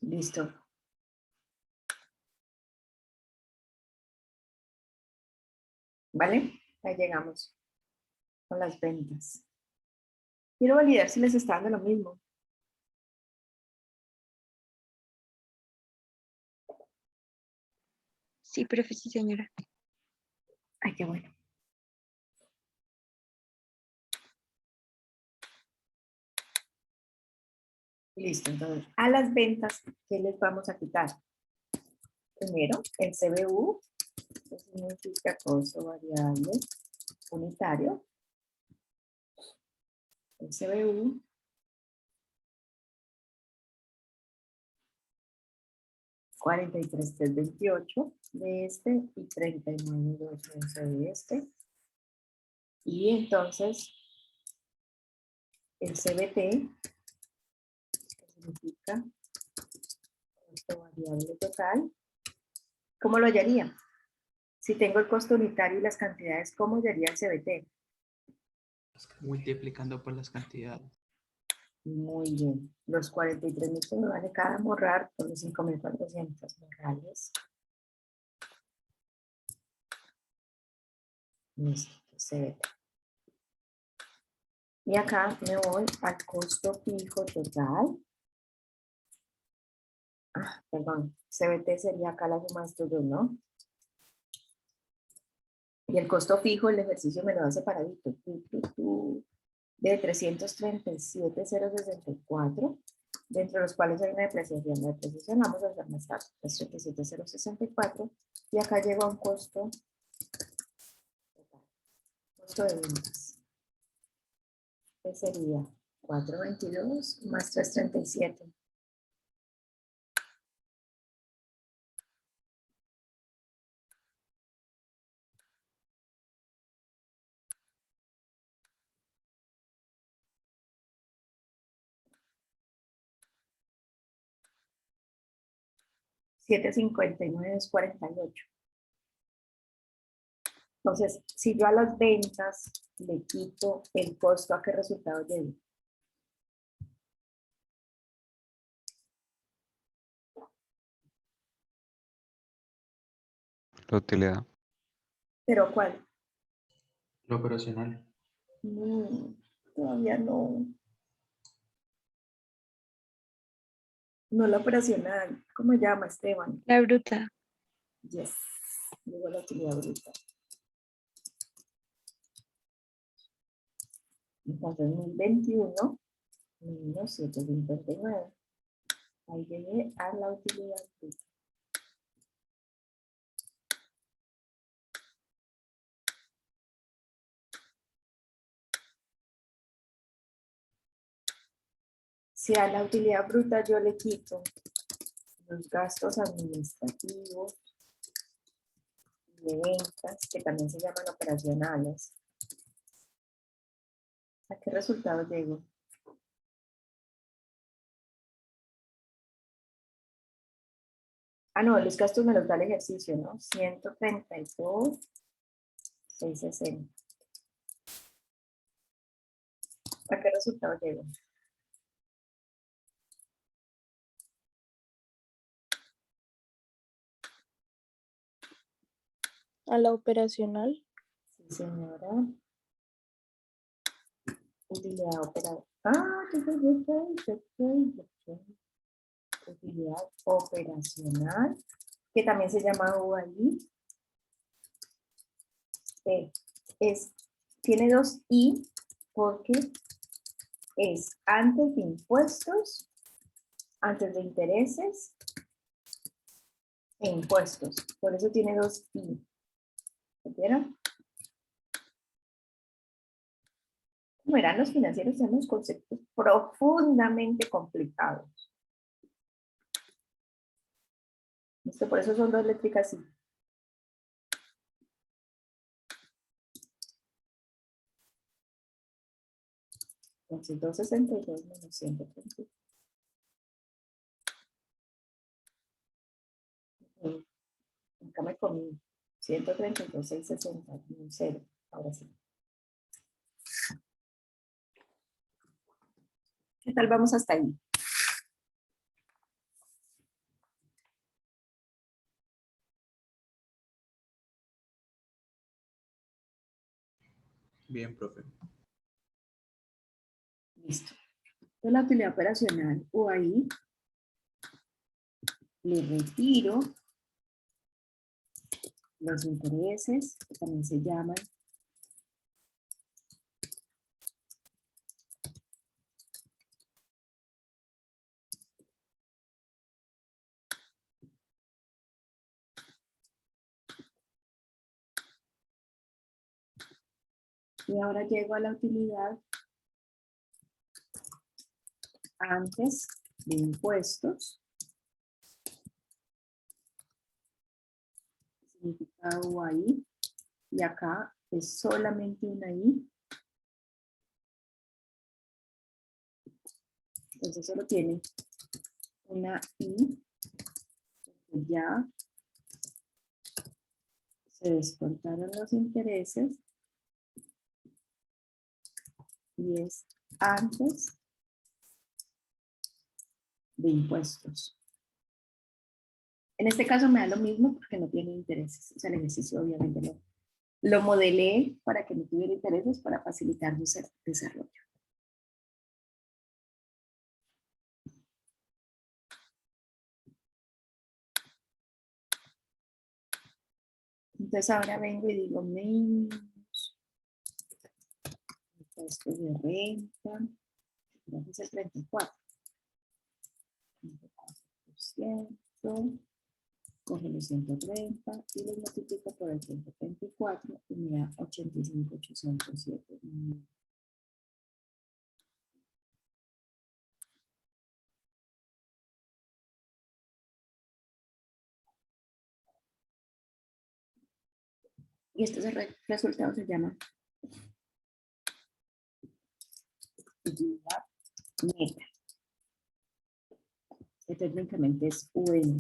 Listo. ¿Vale? Ahí llegamos con las ventas. Quiero validar si les está dando lo mismo. Sí, profe, sí, señora. Ay, qué bueno. Listo, entonces, a las ventas, ¿qué les vamos a quitar? Primero, el CBU, que significa costo variable unitario. El CBU. $43,328 de este y $39,211 de este. Y entonces, el CBT, que significa costo variable total, ¿cómo lo hallaría? Si tengo el costo unitario y las cantidades, ¿cómo hallaría el CBT? Multiplicando por las cantidades. Muy bien. Los 43,000 se me vale cada morrar por los 5,400 morrales. Listo, CBT. Y acá me voy al costo fijo total. Perdón, CBT sería acá la suma de estos dos, ¿no? Y el costo fijo, el ejercicio me lo da separadito. De 337,064, dentro de los cuales hay una depreciación. La depreciación vamos a hacer más tarde, 337,064. Y acá llega un costo de ventas. Que sería 422 más 337. $759 es 48. Entonces, si yo a las ventas le quito el costo, ¿a qué resultado llego? La utilidad. ¿Pero cuál? Lo operacional. Todavía no. No la operacional. ¿Cómo se llama, Esteban? La bruta. Yes. Luego la utilidad bruta. Entonces, 1021 menos 759. Ahí llegué a la utilidad bruta. Si a la utilidad bruta yo le quito los gastos administrativos y de ventas, que también se llaman operacionales, ¿a qué resultado llego? No, los gastos me los da el ejercicio, ¿no? 132,660. ¿A qué resultado llego? A la operacional. Sí, señora. Utilidad operada. Utilidad operacional, que también se llama UAI. Tiene dos I porque es antes de impuestos, antes de intereses e impuestos. Por eso tiene dos I. ¿Vieron? Como verán, los financieros tenemos conceptos profundamente complicados. ¿Listo? Por eso son dos létricas I. Entonces, 262 menos 130. Acá me comí 132, 660, 0. Ahora sí. ¿Qué tal vamos hasta ahí? Bien, profe. Listo. Entonces, la utilidad operacional UAI, le retiro los intereses, que también se llaman y ahora llego a la utilidad antes de impuestos, significa UAI, y acá es solamente una I, entonces solo tiene una I, ya se descontaron los intereses y es antes de impuestos. En este caso me da lo mismo porque no tiene intereses. O sea, el ejercicio obviamente no. Lo modelé para que no tuviera intereses para facilitar mi desarrollo. Entonces ahora vengo y digo menos impuestos de renta. Entonces el 34. 34%. Coge los 130 y los multiplico por el 134 y me da 85,807. Y estos resultados se llaman utilidad neta. Que técnicamente es UN.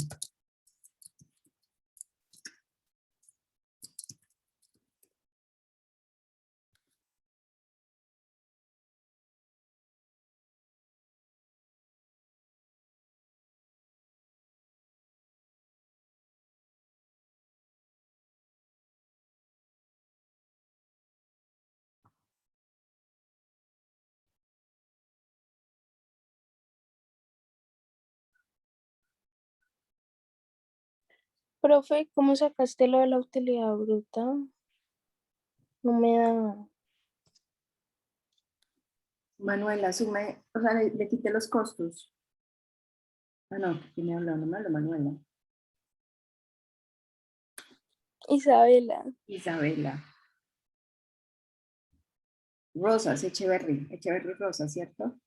Profe, ¿cómo sacaste lo de la utilidad bruta? No me da. Manuela, sume, o sea, le quité los costos. Ah, no, ¿quién me habló? No me habló Manuela. Isabela. Isabela. Rosas, Echeverry. Echeverry Rosa, ¿cierto?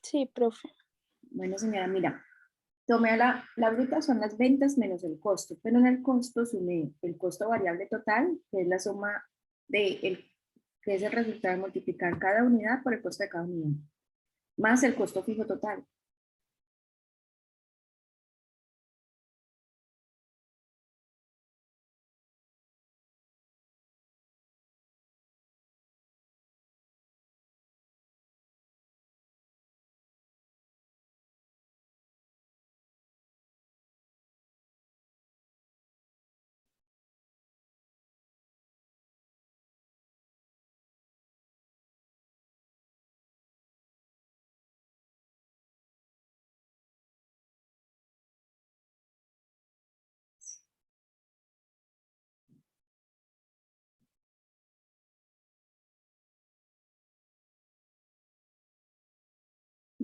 Sí, profe. Bueno, señora, mira. Tomé la bruta, son las ventas menos el costo, pero en el costo sumé el costo variable total, que es la suma que es el resultado de multiplicar cada unidad por el costo de cada unidad, más el costo fijo total.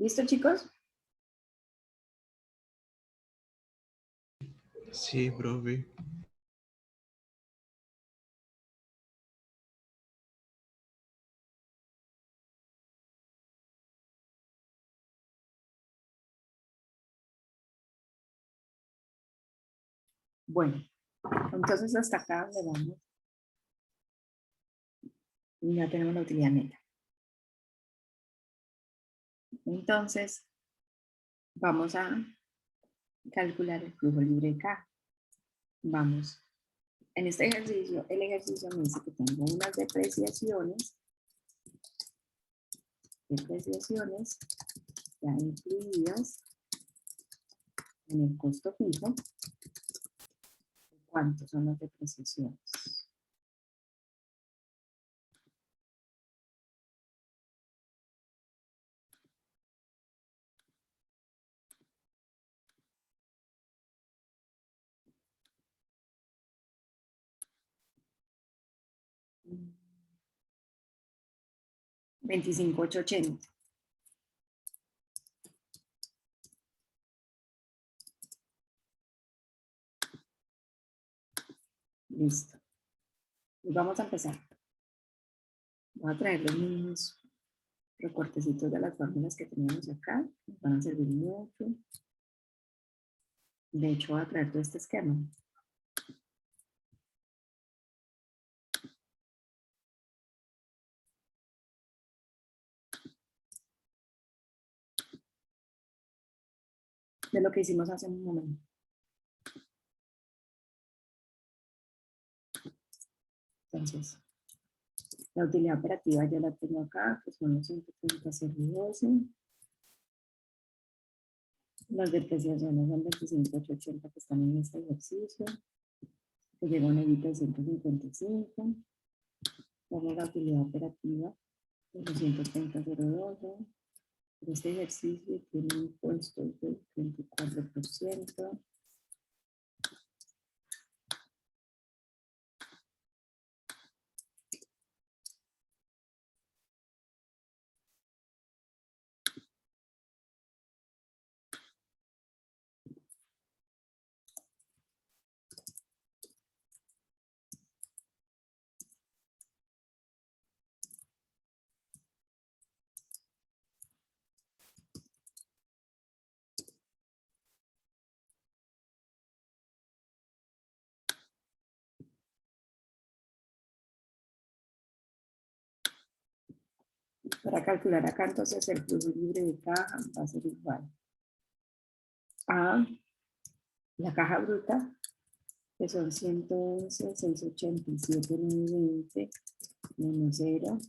¿Listo, chicos? Sí, profe. Bueno, entonces hasta acá le vamos. Y ya tenemos la utilidad neta. Entonces, vamos a calcular el flujo libre de caja. Vamos. En este ejercicio, el ejercicio me dice que tengo unas depreciaciones ya incluidas en el costo fijo. ¿Cuántos son las depreciaciones? $25,880. Listo. Y vamos a empezar. Voy a traer los mismos recortecitos de las fórmulas que teníamos acá. Nos van a servir mucho. De hecho, voy a traer todo este esquema. De lo que hicimos hace un momento. Entonces, la utilidad operativa ya la tengo acá, que son los 130,012. Las depreciaciones son 25,880 que están en este ejercicio. Que llega a una evita de 155. Damos la utilidad operativa de los 130,012. Este ejercicio tiene un impuesto del 24%. Para calcular acá entonces el flujo libre de caja va a ser igual a la caja bruta, que son 111,687,920 menos 0,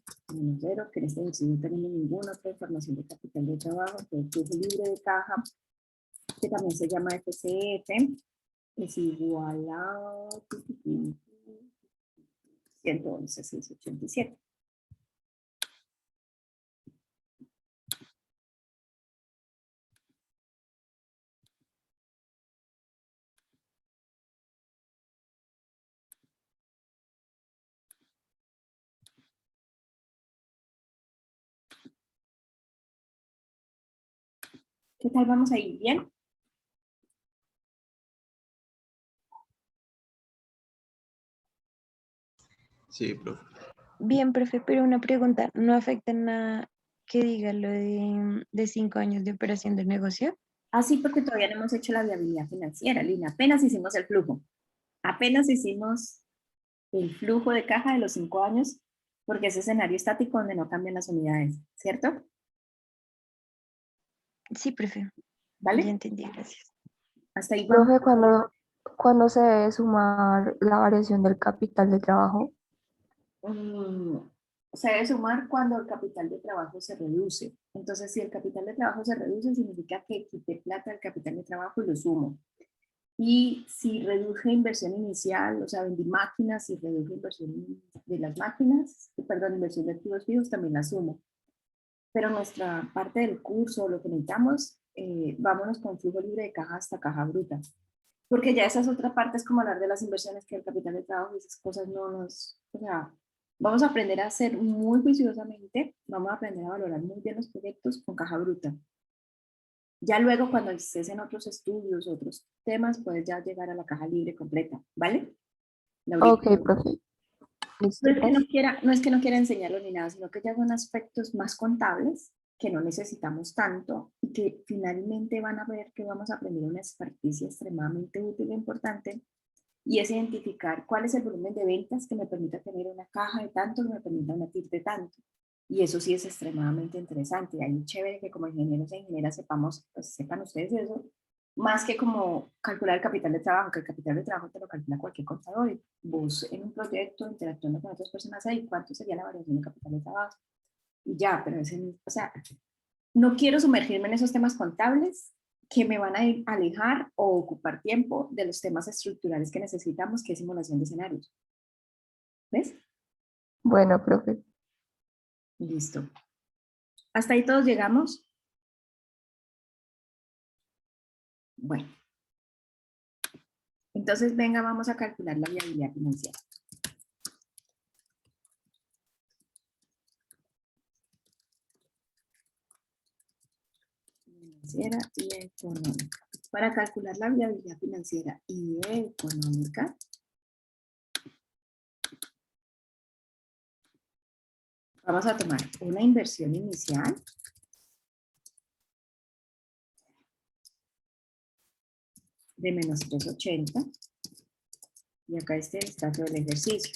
que en este ejercicio no tenemos ninguna otra información de capital de trabajo. Entonces el flujo libre de caja, que también se llama FCF, es igual a 111,687. ¿Qué tal vamos a ir? ¿Bien? Sí, profe. Bien, profe, pero una pregunta, ¿no afecta en nada que diga lo de 5 años de operación del negocio? Ah, sí, porque todavía no hemos hecho la viabilidad financiera, Lina. Apenas hicimos el flujo. Apenas hicimos el flujo de caja de los 5 años, porque es escenario estático donde no cambian las unidades, ¿cierto? Sí, profe, ¿Vale? ya entendí, gracias. Hasta ahí vamos. Profe, ¿cuándo se debe sumar la variación del capital de trabajo? Se debe sumar cuando el capital de trabajo se reduce. Entonces, si el capital de trabajo se reduce, significa que quité plata del capital de trabajo y lo sumo. Y si reduje inversión inicial, o sea, vendí máquinas y reduje inversión de las máquinas, perdón, inversión de activos fijos, también la sumo. Pero nuestra parte del curso, lo que necesitamos, vámonos con flujo libre de caja hasta caja bruta. Porque ya esas otras partes, como hablar de las inversiones, que el capital de trabajo y esas cosas no nos, o sea, vamos a aprender a hacer muy juiciosamente, vamos a aprender a valorar muy bien los proyectos con caja bruta. Ya luego cuando estés en otros estudios, otros temas, puedes ya llegar a la caja libre completa, ¿vale? Ok, Laurita. profe. Listo. No es que no quiera enseñarlo ni nada, sino que ya son aspectos más contables que no necesitamos tanto y que finalmente van a ver que vamos a aprender una experticia extremadamente útil e importante, y es identificar cuál es el volumen de ventas que me permita tener una caja de tanto, que me permita una TIR de tanto. Y eso sí es extremadamente interesante. Y ahí chévere que como ingenieros e ingenieras sepamos, pues sepan ustedes eso, más que como calcular el capital de trabajo, que el capital de trabajo te lo calcula cualquier contador. Y vos en un proyecto, interactuando con otras personas ahí, ¿cuánto sería la variación de capital de trabajo? Y ya, pero o sea, no quiero sumergirme en esos temas contables que me van a alejar o ocupar tiempo de los temas estructurales que necesitamos, que es simulación de escenarios. ¿Ves? Bueno, profe. Listo. ¿Hasta ahí todos llegamos? Bueno. Entonces, venga, vamos a calcular la viabilidad financiera. Financiera y económica. Para calcular la viabilidad financiera y económica, vamos a tomar una inversión inicial de menos 380 y acá este dato del ejercicio.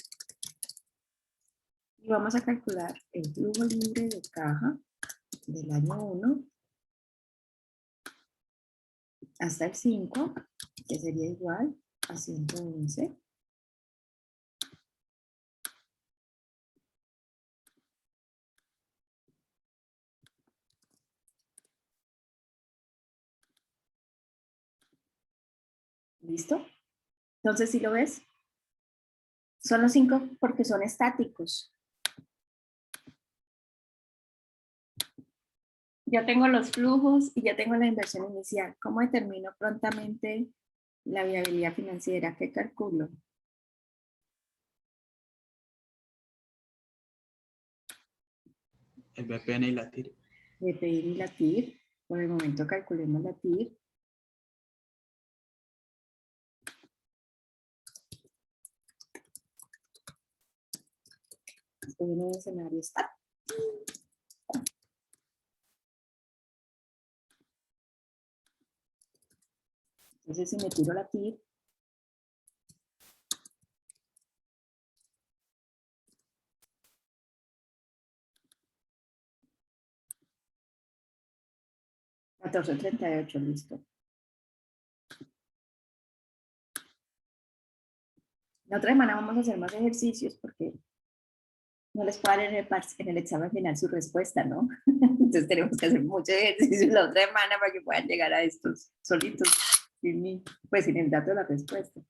Y vamos a calcular el flujo libre de caja del año 1 hasta el 5, que sería igual a 111. ¿Listo? Entonces, si lo ves, son los 5 porque son estáticos. Ya tengo los flujos y ya tengo la inversión inicial. ¿Cómo determino prontamente la viabilidad financiera? ¿Qué calculo? El BPN y la TIR. BPI y la TIR. Por el momento calculemos la TIR. Estoy en un escenario estático. Entonces, si me tiro la TIR, $14.38, listo. La otra semana vamos a hacer más ejercicios porque no les puedo dar en el examen final su respuesta, ¿no? Entonces tenemos que hacer muchos ejercicios la otra semana para que puedan llegar a estos solitos, sin mí, pues sin el dato de la respuesta.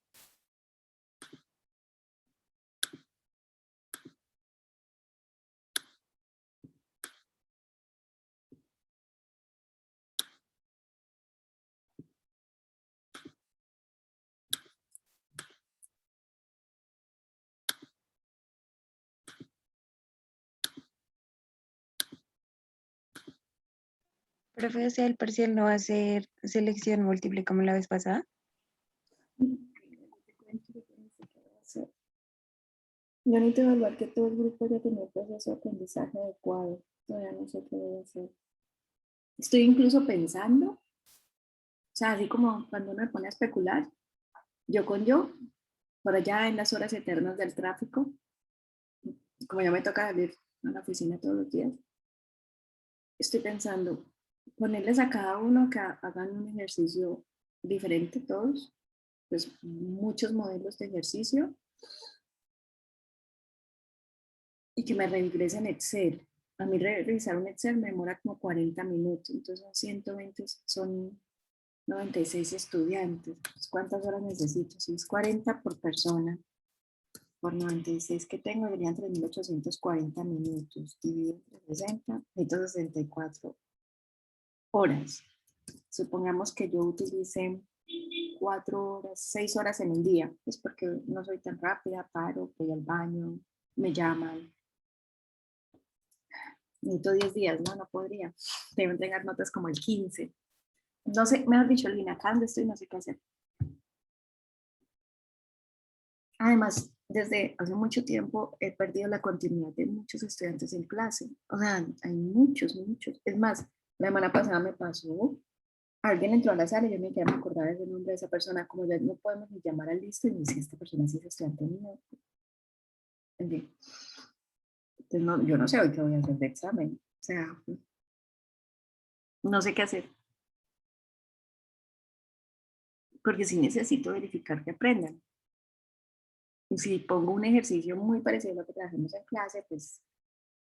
Profe, o sea, el parcial no va a ser selección múltiple como la vez pasada. Yo necesito evaluar que todo el grupo haya tenido un proceso de aprendizaje adecuado. Todavía no sé qué debe hacer. Estoy incluso pensando, o sea, así como cuando uno me pone a especular, yo con yo, por allá en las horas eternas del tráfico, como ya me toca salir a la oficina todos los días, estoy pensando ponerles a cada uno que hagan un ejercicio diferente todos, pues muchos modelos de ejercicio, y que me regresen Excel. A mí revisar un Excel me demora como 40 minutos, entonces son 120, son 96 estudiantes. Pues, ¿cuántas horas necesito? Si es 40 por persona, por 96 que tengo, serían 3.840 minutos. Dividido entre 60, necesito 64 horas. Supongamos que yo utilice 4 horas, 6 horas en un día, pues porque no soy tan rápida, paro, voy al baño, me llaman. Necesito 10 días, ¿no? No podría. Debo entregar notas como el 15. No sé, mejor dicho, Lina, acá donde estoy no sé qué hacer. Además, desde hace mucho tiempo he perdido la continuidad de muchos estudiantes en clase. O sea, hay muchos, muchos. Es más, la semana pasada me pasó, alguien entró a la sala y yo me quedé me acordar del nombre de esa persona, como ya no podemos ni llamar al listo y ni si esta persona sí es estudiante mío. En fin. Entonces, no, yo no sé hoy qué voy a hacer de examen. O sea, no sé qué hacer. Porque sí necesito verificar que aprendan. Y si pongo un ejercicio muy parecido a lo que trabajamos en clase, pues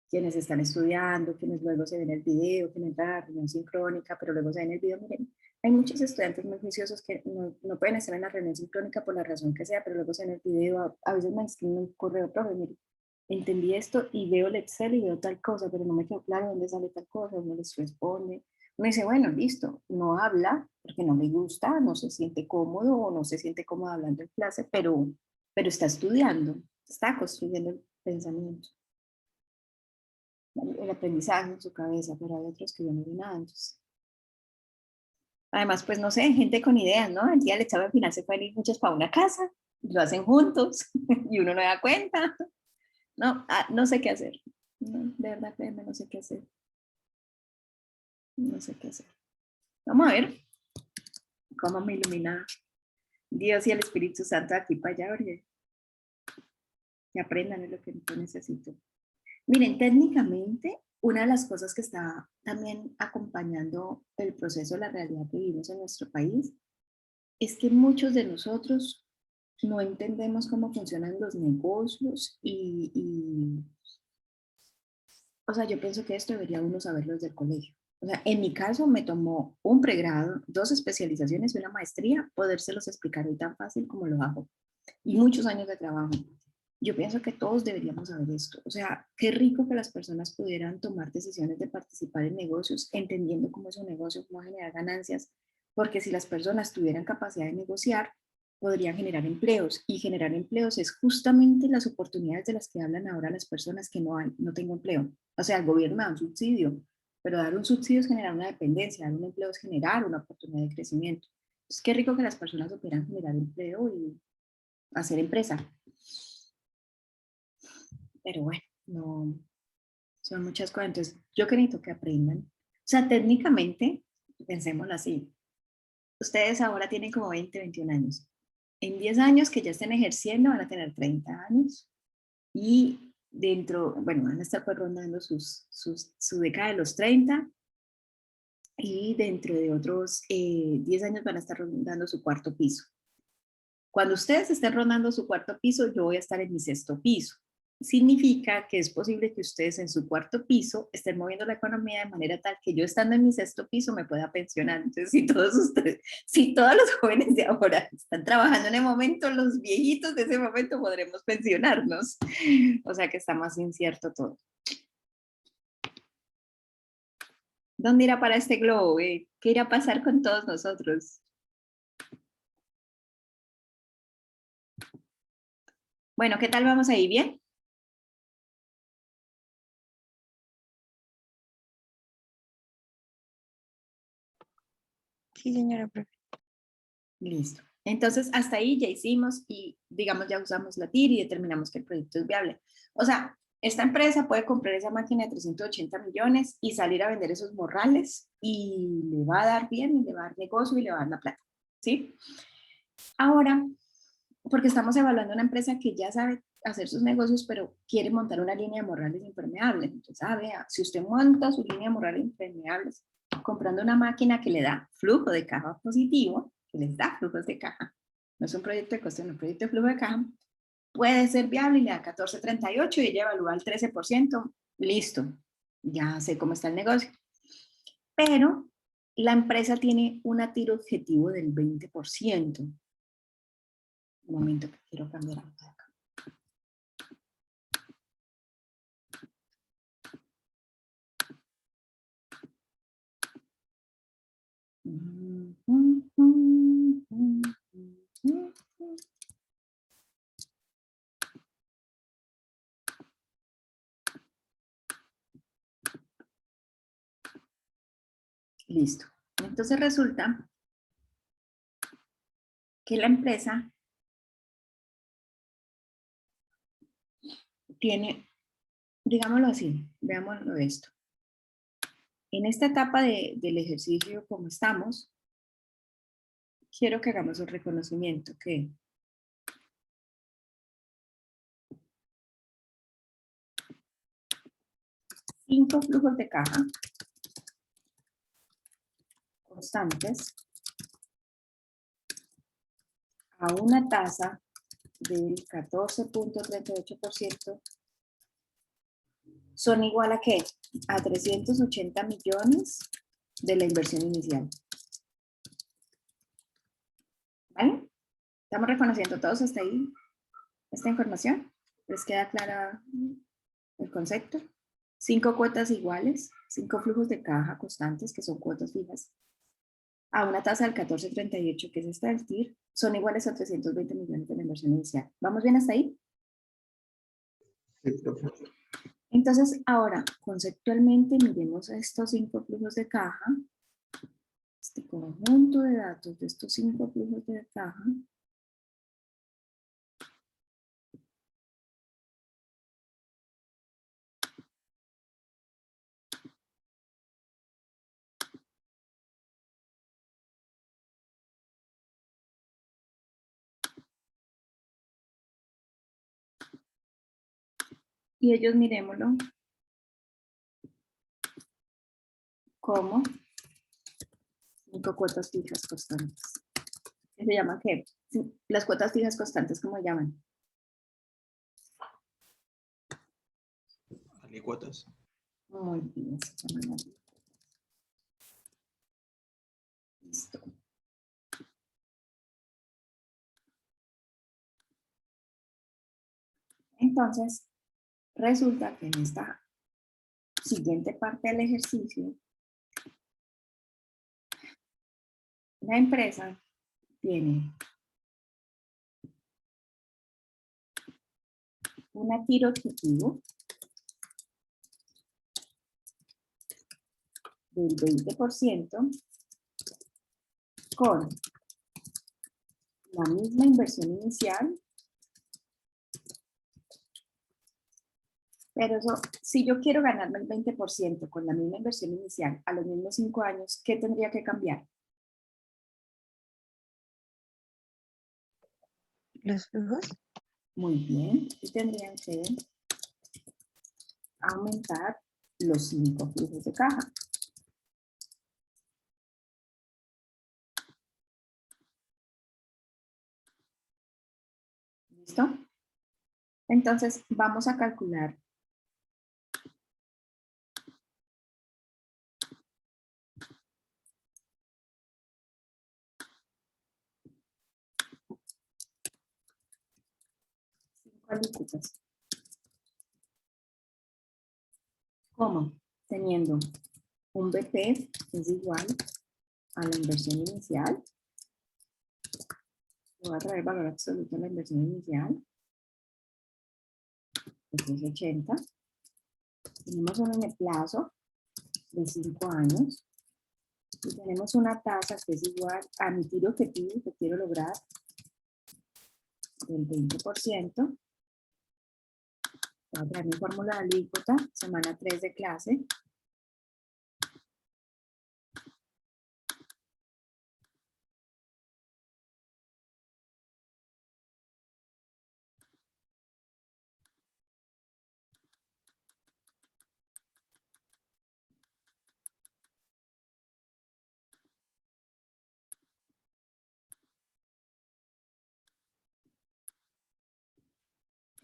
quienes están estudiando, quienes luego se ven el video, quienes entran a la reunión sincrónica, pero luego se ven el video, miren, hay muchos estudiantes muy juiciosos que no pueden estar en la reunión sincrónica por la razón que sea, pero luego se ven el video, a veces me escriben un correo, profe, mire, entendí esto y veo el Excel y veo tal cosa, pero no me quedó claro dónde sale tal cosa, uno les responde. Uno dice, bueno, listo, no habla porque no le gusta, no se siente cómodo o no se siente cómodo hablando en clase, pero está estudiando, está construyendo el pensamiento, el aprendizaje en su cabeza, pero hay otros que yo no vi nada. Entonces, además, pues no sé, gente con ideas, ¿no? El día del examen final se pueden ir muchos para una casa, lo hacen juntos y uno no da cuenta. No, no sé qué hacer. No, de verdad, créeme, no sé qué hacer. No sé qué hacer. Vamos a ver cómo me ilumina Dios y el Espíritu Santo aquí para allá, porque que aprendan es lo que yo necesito. Miren, técnicamente, una de las cosas que está también acompañando el proceso de la realidad que vivimos en nuestro país es que muchos de nosotros no entendemos cómo funcionan los negocios o sea, yo pienso que esto debería uno saberlo desde el colegio. O sea, en mi caso me tomó un pregrado, 2 especializaciones y una maestría, podérselos explicar hoy tan fácil como lo hago. Y muchos años de trabajo. Yo pienso que todos deberíamos saber esto. O sea, qué rico que las personas pudieran tomar decisiones de participar en negocios, entendiendo cómo es un negocio, cómo generar ganancias, porque si las personas tuvieran capacidad de negociar, podrían generar empleos, y generar empleos es justamente las oportunidades de las que hablan ahora las personas que no tengo empleo. O sea, el gobierno me da un subsidio, pero dar un subsidio es generar una dependencia, dar un empleo es generar una oportunidad de crecimiento. Entonces, qué rico que las personas supieran generar empleo y hacer empresa. Pero bueno, no, son muchas cosas. Entonces, yo que necesito que aprendan. O sea, técnicamente, pensémoslo así, ustedes ahora tienen como 20, 21 años. En 10 años que ya estén ejerciendo van a tener 30 años y dentro, bueno, van a estar pues rondando su década de los 30 y dentro de otros 10 años van a estar rondando su cuarto piso. Cuando ustedes estén rondando su cuarto piso, yo voy a estar en mi sexto piso. Significa que es posible que ustedes en su cuarto piso estén moviendo la economía de manera tal que yo estando en mi sexto piso me pueda pensionar. Entonces, si todos los jóvenes de ahora están trabajando en el momento, los viejitos de ese momento podremos pensionarnos. O sea que está más incierto todo. ¿Dónde irá para este globo? ¿Qué irá a pasar con todos nosotros? Bueno, ¿qué tal vamos ahí? ¿Bien? Sí, señora profe. Listo. Entonces, hasta ahí ya hicimos y, digamos, ya usamos la TIR y determinamos que el proyecto es viable. O sea, esta empresa puede comprar esa máquina de 380 millones y salir a vender esos morrales y le va a dar bien, y le va a dar negocio y le va a dar la plata. ¿Sí? Ahora, porque estamos evaluando una empresa que ya sabe hacer sus negocios, pero quiere montar una línea de morrales impermeables. Entonces, vea, si usted monta su línea de morrales impermeables comprando una máquina que le da flujo de caja positivo, que les da flujos de caja, no es un proyecto de costo, es un proyecto de flujo de caja, puede ser viable y le da 14.38 y ella evalúa el 13%, listo, ya sé cómo está el negocio. Pero la empresa tiene un tiro objetivo del 20%. Un momento que quiero cambiar algo de acá. Listo. Entonces resulta que la empresa tiene, digámoslo así, veámoslo esto. En esta etapa del ejercicio, como estamos, quiero que hagamos un reconocimiento que 5 flujos de caja constantes a una tasa del 14.38% son igual a ¿qué? A 380 millones de la inversión inicial. ¿Vale? ¿Estamos reconociendo todos hasta ahí esta información? ¿Les queda clara el concepto? 5 cuotas iguales, 5 flujos de caja constantes, que son cuotas fijas, a una tasa del 14.38, que es esta del TIR, son iguales a 320 millones de la inversión inicial. ¿Vamos bien hasta ahí? Sí, profe. Entonces, ahora, conceptualmente, miremos estos 5 flujos de caja, este conjunto de datos de estos 5 flujos de caja, y ellos miremoslo como 5 cuotas fijas constantes. ¿Qué se llama qué? Sí, las cuotas fijas constantes, ¿cómo se llaman? Alícuotas. Muy bien, se llaman así. Listo. Entonces, resulta que en esta siguiente parte del ejercicio, la empresa tiene un tiro objetivo del 20% con la misma inversión inicial, pero eso, si yo quiero ganarme el 20% con la misma inversión inicial a los mismos 5 años, ¿qué tendría que cambiar? ¿Los flujos? Muy bien, y tendrían que aumentar los 5 flujos de caja. ¿Listo? Entonces, vamos a calcular alícuotas. ¿Cómo? Teniendo un BP es igual a la inversión inicial. Voy a traer valor absoluto a la inversión inicial. Esto es 80. Tenemos un plazo de 5 años. Y tenemos una tasa que es igual a mi tiro objetivo que quiero lograr del 20%. Voy a traer mi fórmula de alícuota, semana 3 de clase.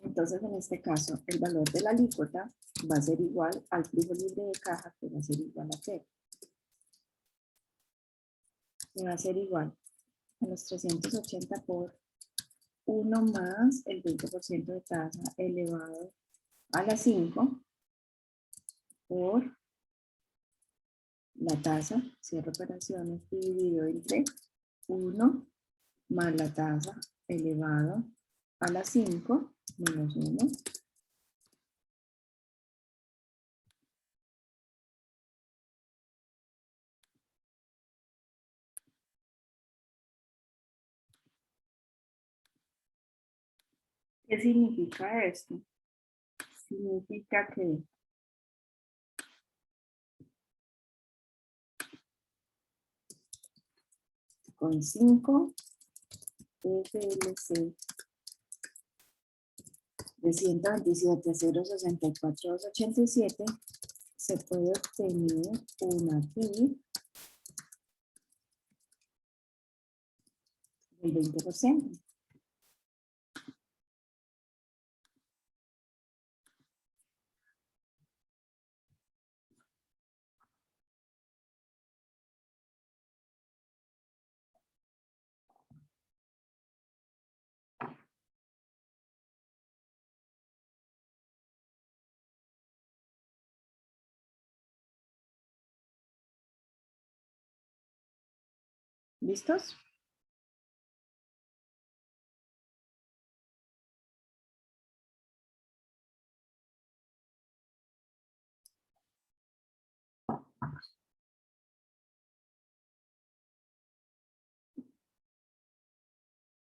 Entonces, en este caso, el valor de la alícuota va a ser igual al flujo libre de caja, que va a ser igual a ¿qué? Que va a ser igual a los 380 por 1 más el 20% de tasa elevado a la 5 por la tasa, cierro operaciones, dividido entre 1 más la tasa elevado a la 5 menos 1. ¿Qué significa esto? Significa que con 5 FLC de 127.064.287 se puede obtener una PIB del 20%. ¿Listos?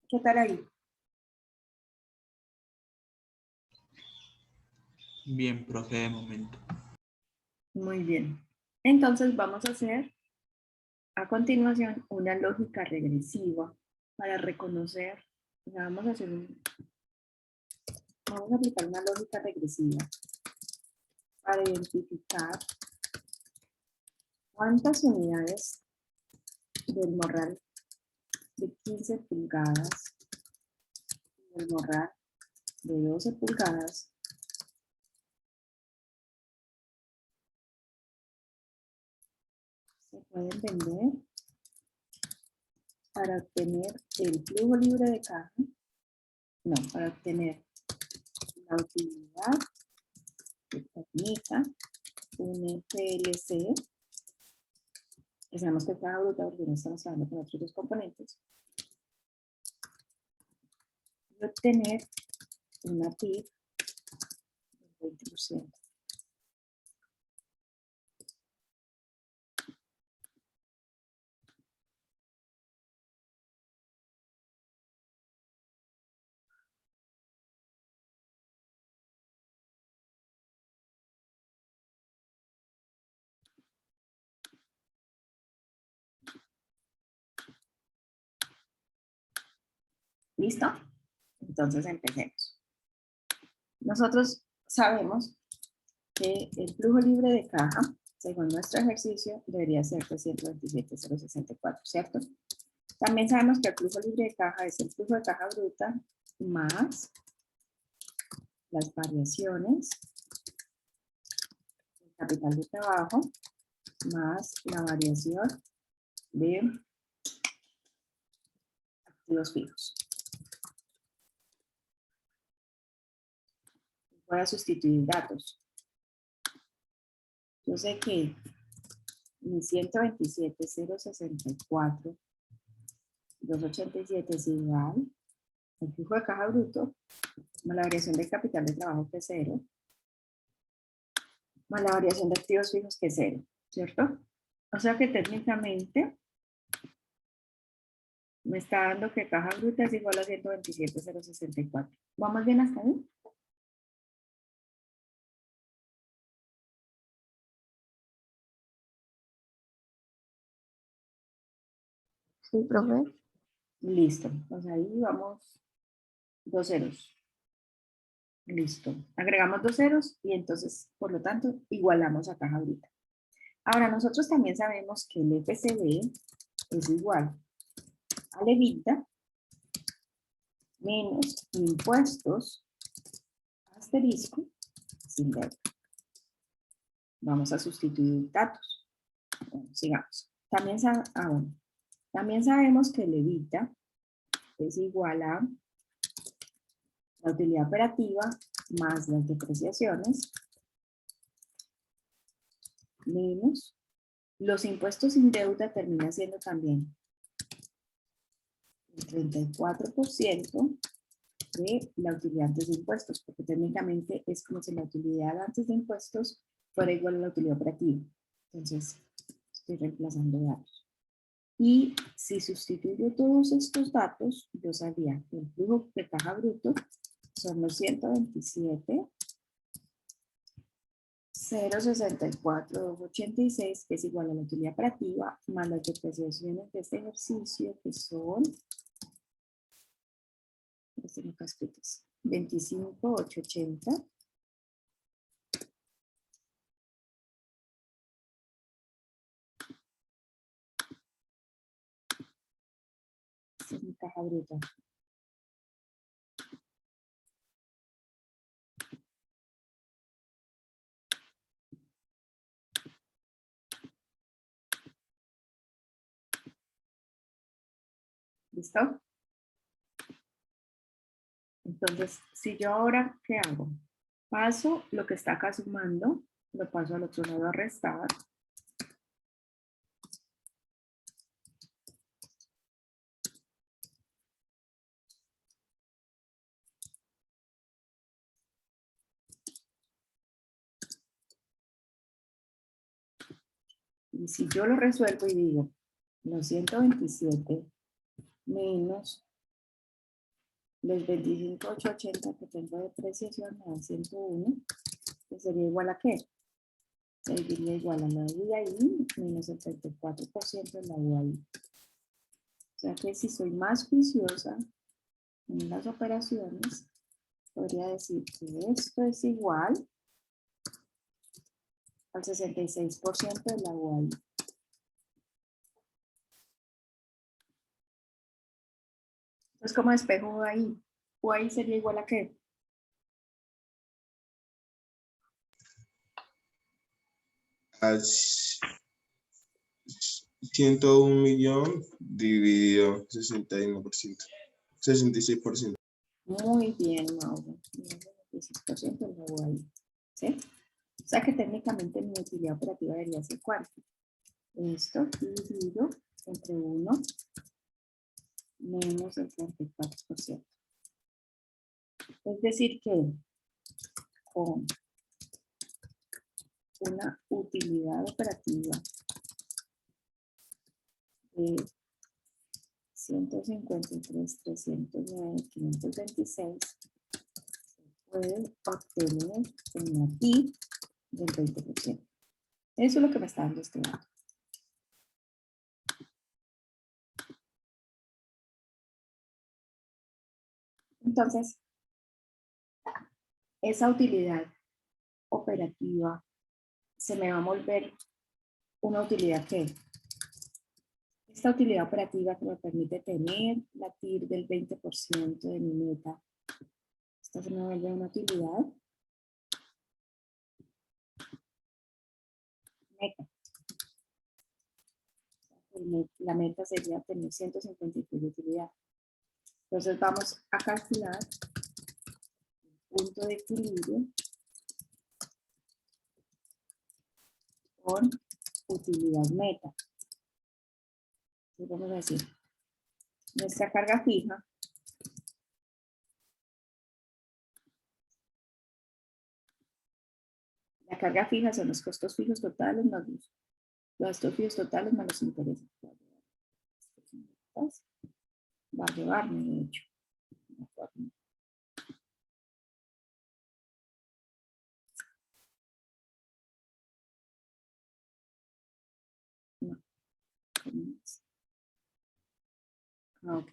¿Qué tal ahí? Bien, profe, de momento. Muy bien. Entonces vamos a hacer a continuación una lógica regresiva para reconocer, o sea, vamos a aplicar una lógica regresiva para identificar cuántas unidades del morral de 15 pulgadas y del morral de 12 pulgadas se pueden vender para obtener el flujo libre de caja, no, para obtener la utilidad que permita un FLC, que sabemos que cada bruta porque no estamos trabajando con otros dos componentes, y obtener una PIB del 20%. ¿Listo? Entonces empecemos. Nosotros sabemos que el flujo libre de caja, según nuestro ejercicio, debería ser de 127.064, ¿cierto? También sabemos que el flujo libre de caja es el flujo de caja bruta más las variaciones del capital de trabajo más la variación de activos fijos. Voy a sustituir datos. Yo sé que mi 127.064.287 es igual al flujo de caja bruto más la variación del capital de trabajo que es 0 más la variación de activos fijos que es 0, ¿cierto? O sea que técnicamente me está dando que caja bruta es igual a 127.064. ¿Vamos bien hasta ahí? Sí, profe. Listo. Pues ahí vamos 2 ceros. Listo. Agregamos 2 ceros y entonces, por lo tanto, igualamos a caja bruta. Ahora, nosotros también sabemos que el FCB es igual al EBITDA menos impuestos asterisco sin deuda. Vamos a sustituir datos. Bueno, sigamos. También sabemos que el EBITDA es igual a la utilidad operativa más las depreciaciones menos los impuestos sin deuda termina siendo también el 34% de la utilidad antes de impuestos, porque técnicamente es como si la utilidad antes de impuestos fuera igual a la utilidad operativa. Entonces, estoy reemplazando datos. Y si sustituyo todos estos datos, yo sabría que el flujo de caja bruto son los 127, 064,286, que es igual a la utilidad operativa, más las depreciaciones de este ejercicio, que son, los tengo acá escritos, 25,880. Esta es mi caja bruta. ¿Listo? Entonces, si yo ahora, ¿qué hago? Paso lo que está acá sumando, lo paso al otro lado a restar. Y si yo lo resuelvo y digo, los 127 menos los 25,880 que tengo de depreciación me dan 101, que sería igual a ¿qué? Sería igual a la UII menos el 34% de la UII. O sea que si soy más juiciosa en las operaciones, podría decir que esto es igual al 66% de la UII. Entonces, ¿cómo despejo UII? UII sería igual a ¿qué? A 101 millón dividido 61%. 66%. Muy bien, Mauro. 16% de la UII. ¿Sí? O sea que técnicamente mi utilidad operativa debería ser ¿cuál? Esto dividido entre 1 menos el 34%. Es decir que con una utilidad operativa de 153.309.526 se puede obtener una TIR del 20%. Eso es lo que me está dando este dato. Entonces, esa utilidad operativa se me va a volver una utilidad que esta utilidad operativa que me permite tener la TIR del 20% de mi meta. Esta se me vuelve una utilidad meta. La meta sería tener 153 de utilidad. Entonces vamos a calcular el punto de equilibrio con utilidad meta. Entonces vamos a decir, nuestra carga fija la carga fija son los costos fijos totales más los gastos fijos totales más los intereses. Va a llevarme, de hecho. No. Ok.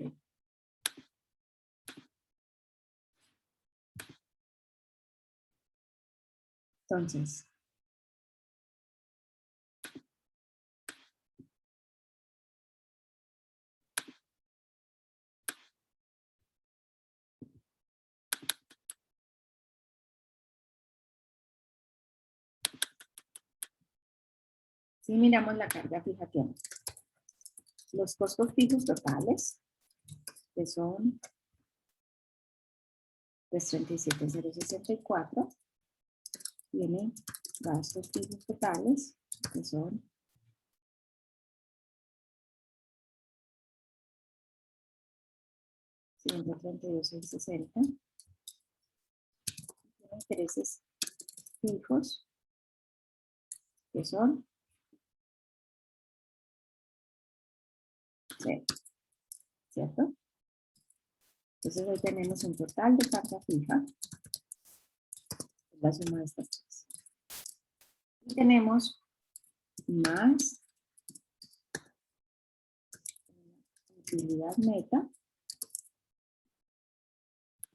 Entonces, si miramos la carga fija tiene los costos fijos totales, que son 337,064, tiene gastos fijos totales, que son 132,660, tiene intereses fijos, que son 0, ¿cierto? Entonces hoy tenemos un total de carga fija, es la suma de estas tres. Y tenemos más utilidad meta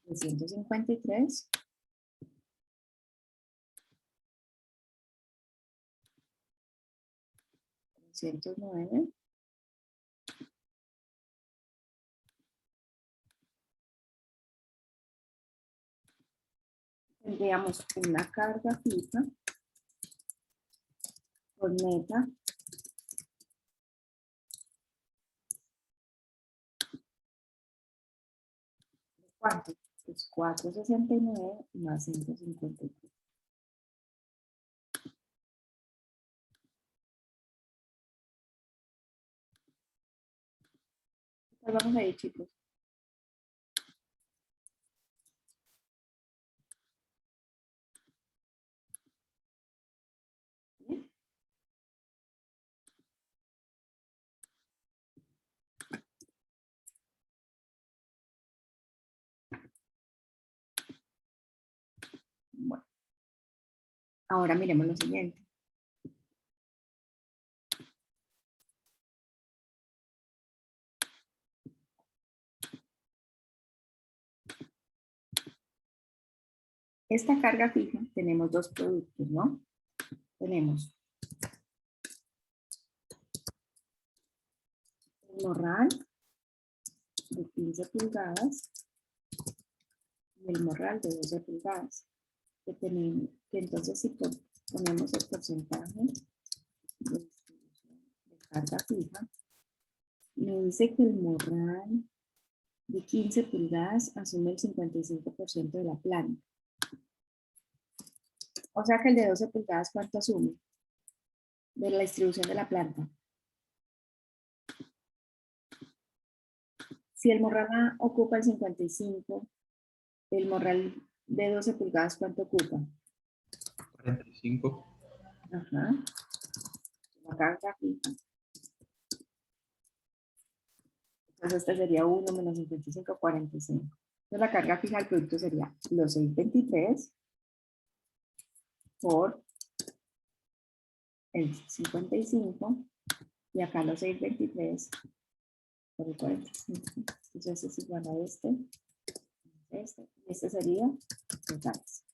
de 153 309 tendríamos una carga fija por meta de ¿cuánto? Pues 469 más 153. ¿Cuál vamos a ir, chicos? ¿Bien? Bueno, ahora miremos lo siguiente. Esta carga fija tenemos dos productos, ¿no? Tenemos el morral de 15 pulgadas y el morral de 12 pulgadas. Que entonces si ponemos el porcentaje de distribución de carga fija, me dice que el morral de 15 pulgadas asume el 55% de la planta. O sea que el de 12 pulgadas, ¿cuánto asume? De la distribución de la planta. Si el morral A ocupa el 55, el morral de 12 pulgadas, ¿cuánto ocupa? 45. Ajá. La carga fija. Entonces este sería 1 menos 55, 45. Entonces la carga fija del producto sería los 623 por el 55 y acá los 623 por el 45. Entonces es igual a este, y este sería totales.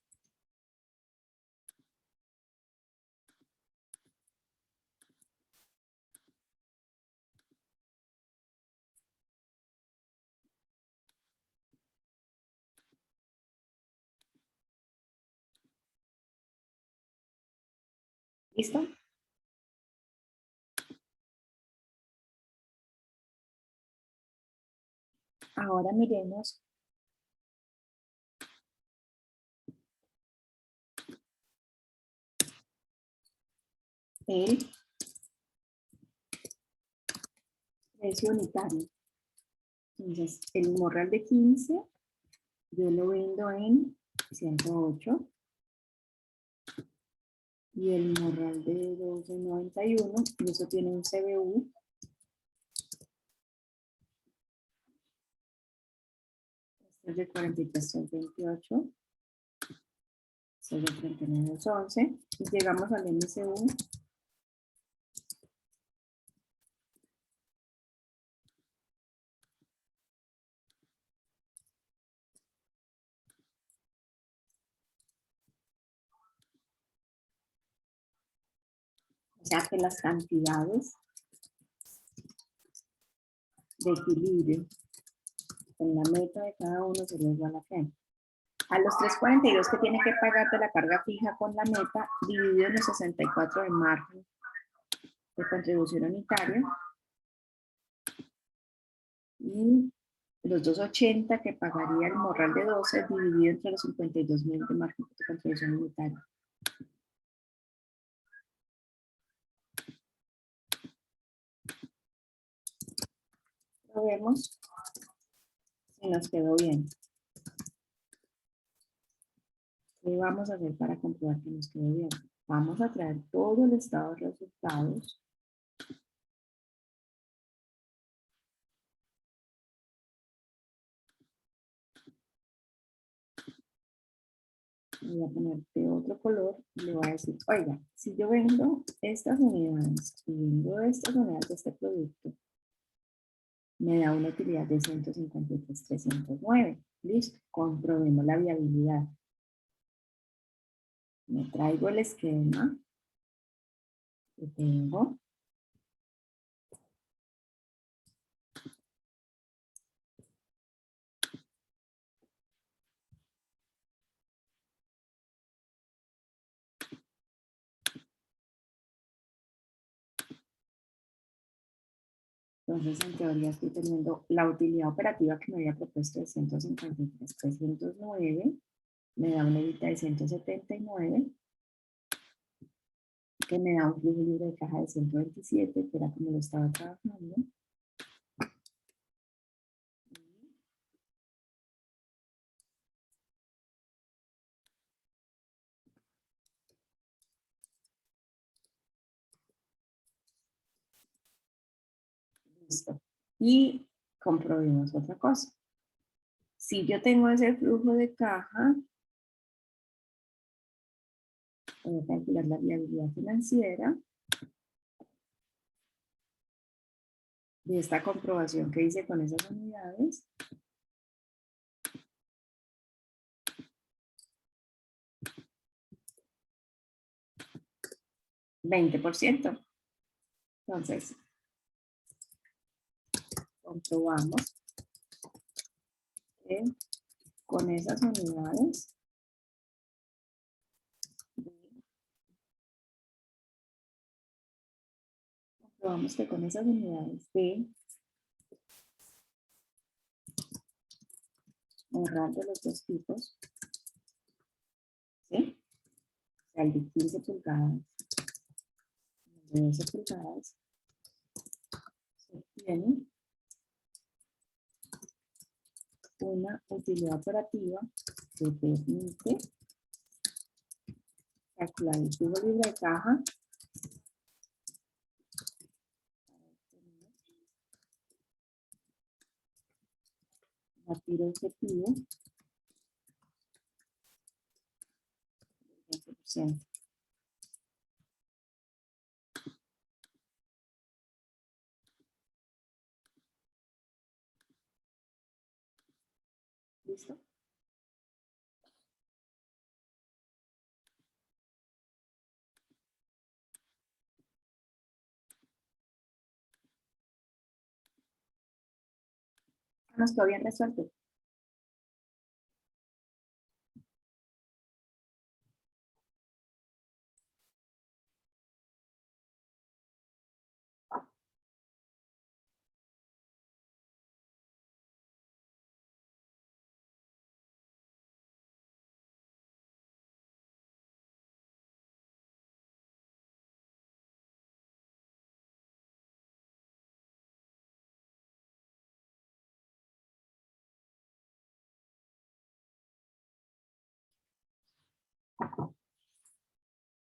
¿Listo? Ahora miremos el precio unitario. Entonces, el morral de 15, yo lo vendo en 108. Y el morral de 1291, y eso tiene un CBU. Este es de 43,28. Este es de 39,11. Y llegamos al MCU. O sea que las cantidades de equilibrio con la meta de cada uno se les igual a qué. A los 342 que tiene que pagar de la carga fija con la meta, dividido en los 64 de margen de contribución unitaria. Y los 280 que pagaría el morral de 12 dividido entre los 52.000 de margen de contribución unitaria. Lo vemos si nos quedó bien. ¿Qué vamos a hacer para comprobar que nos quedó bien? Vamos a traer todo el estado de resultados. voy a poner de otro color y le voy a decir, oiga, si yo vendo estas unidades y vendo estas unidades de este producto, me da una utilidad de 153.309. Listo, comprobemos la viabilidad. Me traigo el esquema que tengo. Entonces, en teoría estoy teniendo la utilidad operativa que me había propuesto de 153.309. Me da una evita de 179, que me da un flujo libre de caja de 127, que era como lo estaba trabajando. Listo. Y comprobemos otra cosa. Si yo tengo ese flujo de caja, voy a calcular la viabilidad financiera de esta comprobación que hice con esas unidades. $20. Entonces, comprobamos que con esas unidades de morral de los dos tipos, ¿sí? O sea, el de 15 pulgadas, el de 12 pulgadas, se obtiene una utilidad operativa que permite calcular el flujo libre de caja a tiro objetivo del 20%. ¿Listo? Nos quedó bien resuelto.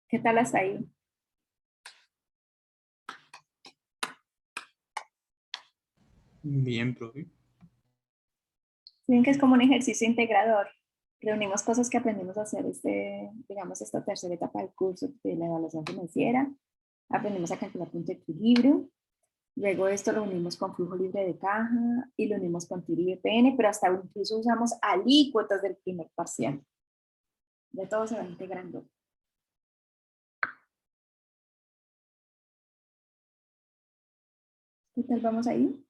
¿Qué tal hasta ahí? Bien, profe. Miren que es como un ejercicio integrador. Reunimos cosas que aprendimos a hacer digamos, esta tercera etapa del curso de la evaluación financiera. Aprendimos a calcular punto de equilibrio. Luego esto lo unimos con flujo libre de caja y lo unimos con TIR y BPN, pero hasta incluso usamos alícuotas del primer parcial. Ya todo se va integrando. ¿Qué tal vamos ahí?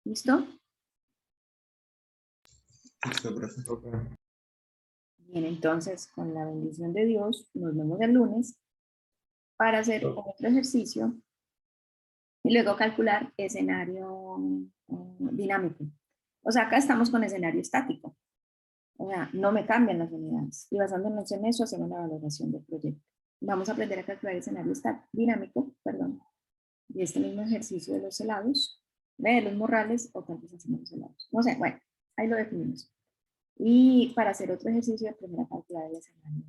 ¿Listo? Listo, profe. Bien, entonces, con la bendición de Dios, nos vemos el lunes para hacer otro ejercicio y luego calcular escenario dinámico. O sea, acá estamos con escenario estático. O sea, no me cambian las unidades. Y basándonos en eso, hacemos la valoración del proyecto. Vamos a aprender a calcular escenario dinámico, perdón, y este mismo ejercicio de los helados, de los morrales, o tal vez hacemos los helados. No sé, bueno, ahí lo definimos. Y para hacer otro ejercicio, aprender a calcular el escenario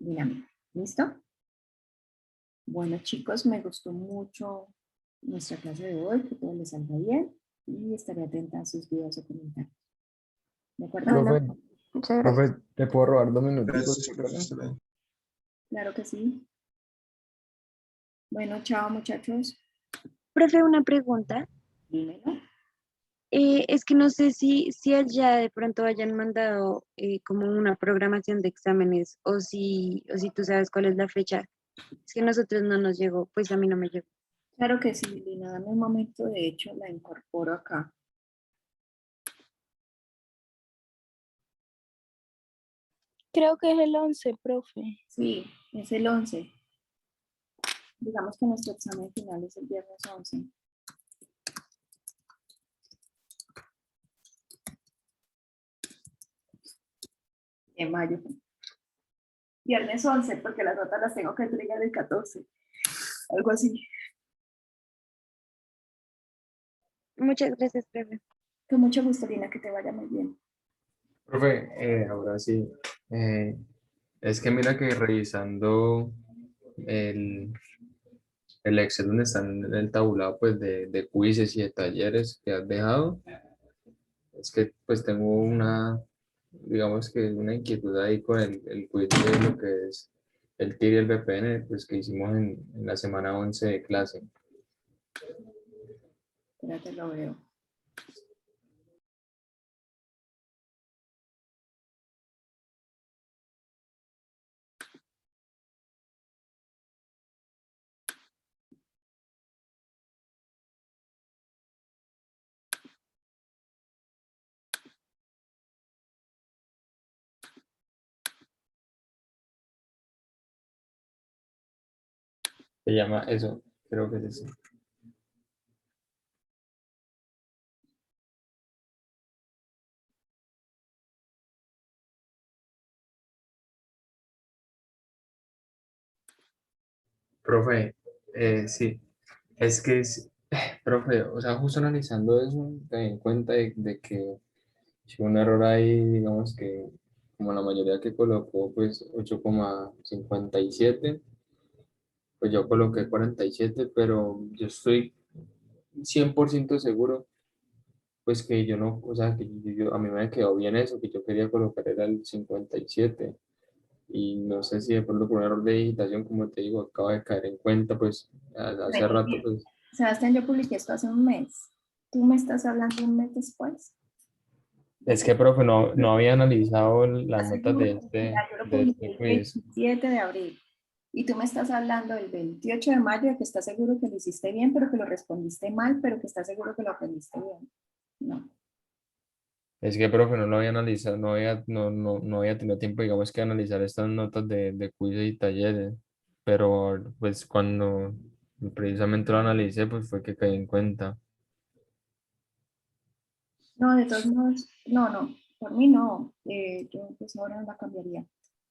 dinámico. ¿Listo? Bueno, chicos, me gustó mucho nuestra clase de hoy, que todo les salga bien y estaré atenta a sus dudas o comentarios. ¿De acuerdo? Bueno, Profe, Muchas gracias. profe, ¿te puedo robar 2 minutos? Gracias, profe. Hasta luego. claro que sí. Bueno, chao muchachos. Profe, una pregunta. Dímelo. Es que no sé si allá de pronto hayan mandado como una programación de exámenes o si tú sabes cuál es la fecha. Es que a nosotros no nos llegó, pues a mí no me llegó. Claro que sí, Lina, dame un momento, de hecho la incorporo acá. Creo que es el 11, profe. Sí, es el 11. Digamos que nuestro examen final es el viernes 11 de mayo. Viernes 11, porque las notas las tengo que entregar el 14. Algo así. Muchas gracias, profe. Con mucho gusto, Lina, que te vaya muy bien. Profe, ahora sí. Es que mira que revisando el, el Excel donde están en el tabulado pues de quizzes y de talleres que has dejado, es que pues tengo una, digamos que una inquietud ahí con el quiz de lo que es el TIR y el VPN, pues que hicimos en la semana 11 de clase. Espérate, lo veo. Se llama eso, creo que es eso. Profe, sí, es que es, profe, o sea, justo analizando eso, te en cuenta de que si un error ahí, digamos que como la mayoría que colocó, pues 8,57, pues yo coloqué 47, pero yo estoy 100% seguro, pues que yo no, o sea, que a mí me quedó bien eso, que yo quería colocar era el 57. Y no sé si de pronto por un error de digitación, como te digo, acabo de caer en cuenta, pues hace rato, pues Sebastián, yo publiqué esto hace un mes. ¿Tú me estás hablando un mes después? es que, profe, no había analizado las ¿Estás notas seguro? Mira, yo lo de publiqué este el quiz. 27 de abril. Y tú me estás hablando el 28 de mayo de que estás seguro que lo hiciste bien, pero que lo respondiste mal, pero que estás seguro que lo aprendiste bien. No. Es que, profe, no lo había analizado, no había tenido tiempo, digamos, que analizar estas notas de quiz y talleres, pero pues cuando precisamente lo analicé, pues fue que caí en cuenta. No, de todos modos, no, por mí no. Yo pues ahora no la cambiaría.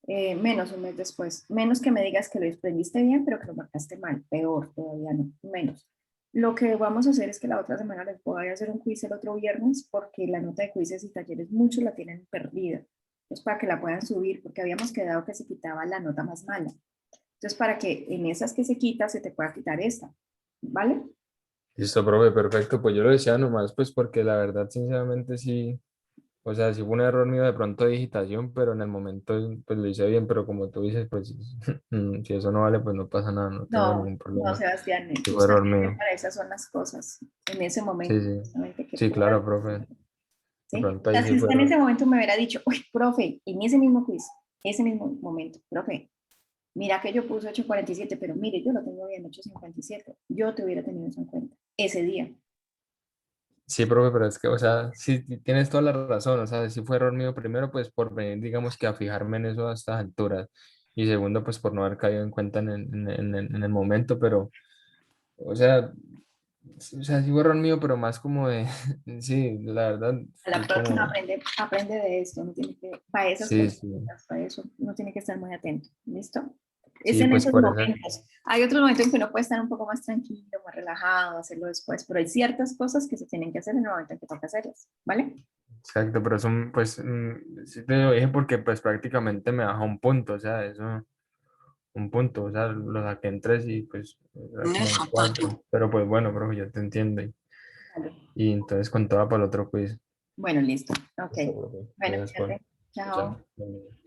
Menos un mes después. Menos que me digas que lo aprendiste bien, pero que lo marcaste mal. Peor todavía no. Menos. Lo que vamos a hacer es que la otra semana les voy a hacer un quiz el otro viernes porque la nota de quizzes y talleres muchos la tienen perdida. Entonces, para que la puedan subir, porque habíamos quedado que se quitaba la nota más mala. Entonces, para que en esas que se quita, se te pueda quitar esta. ¿Vale? Listo, profe, perfecto, pues yo lo decía nomás, pues porque la verdad, sinceramente, sí. O sea, sí fue un error mío de pronto de digitación, pero en el momento pues lo hice bien, pero como tú dices, pues si eso no vale, pues no pasa nada, no tengo No, ningún no, problema. Sebastián, Sí fue error justamente mío. para esas son las cosas. En ese Sí, momento, sí. justamente que Sí, puedas. claro, profe. De ¿Sí? pronto O ahí sea, sí si fue usted en error. ese momento me hubiera dicho, uy, profe, en ese mismo quiz, ese mismo momento, profe, mira que yo puse 8,47, pero mire, yo lo tengo bien, 8,57. Yo te hubiera tenido eso en cuenta ese día. Sí, profe, pero es que, o sea, sí tienes toda la razón, o sea, sí fue error mío primero, pues por venir, digamos que a fijarme en eso a estas alturas, y segundo, pues por no haber caído en cuenta en el momento, pero, o sea, sí fue error mío, pero más como de, sí, la verdad, A la fui próxima como, aprende de esto, no tiene que, para esas sí, cosas, sí, para eso uno tiene que estar muy atento, ¿listo? Es sí, en pues esos por eso. momentos. Hay otros momentos en que uno puede estar un poco más tranquilo, más relajado, hacerlo después, pero hay ciertas cosas que se tienen que hacer en el momento en que toca hacerlas, ¿vale? Exacto, pero eso, pues, sí te lo dije porque, pues, prácticamente me baja un punto, o sea, eso, un punto, o sea, lo saqué en 3 y, pues, era como en 4, pero, pues, bueno, profe, yo te entiendo, Vale. y entonces con toda para el otro quiz. Bueno, listo. Ok. Listo, profe. Bueno, Gracias por- fíjate. Chao. Chao.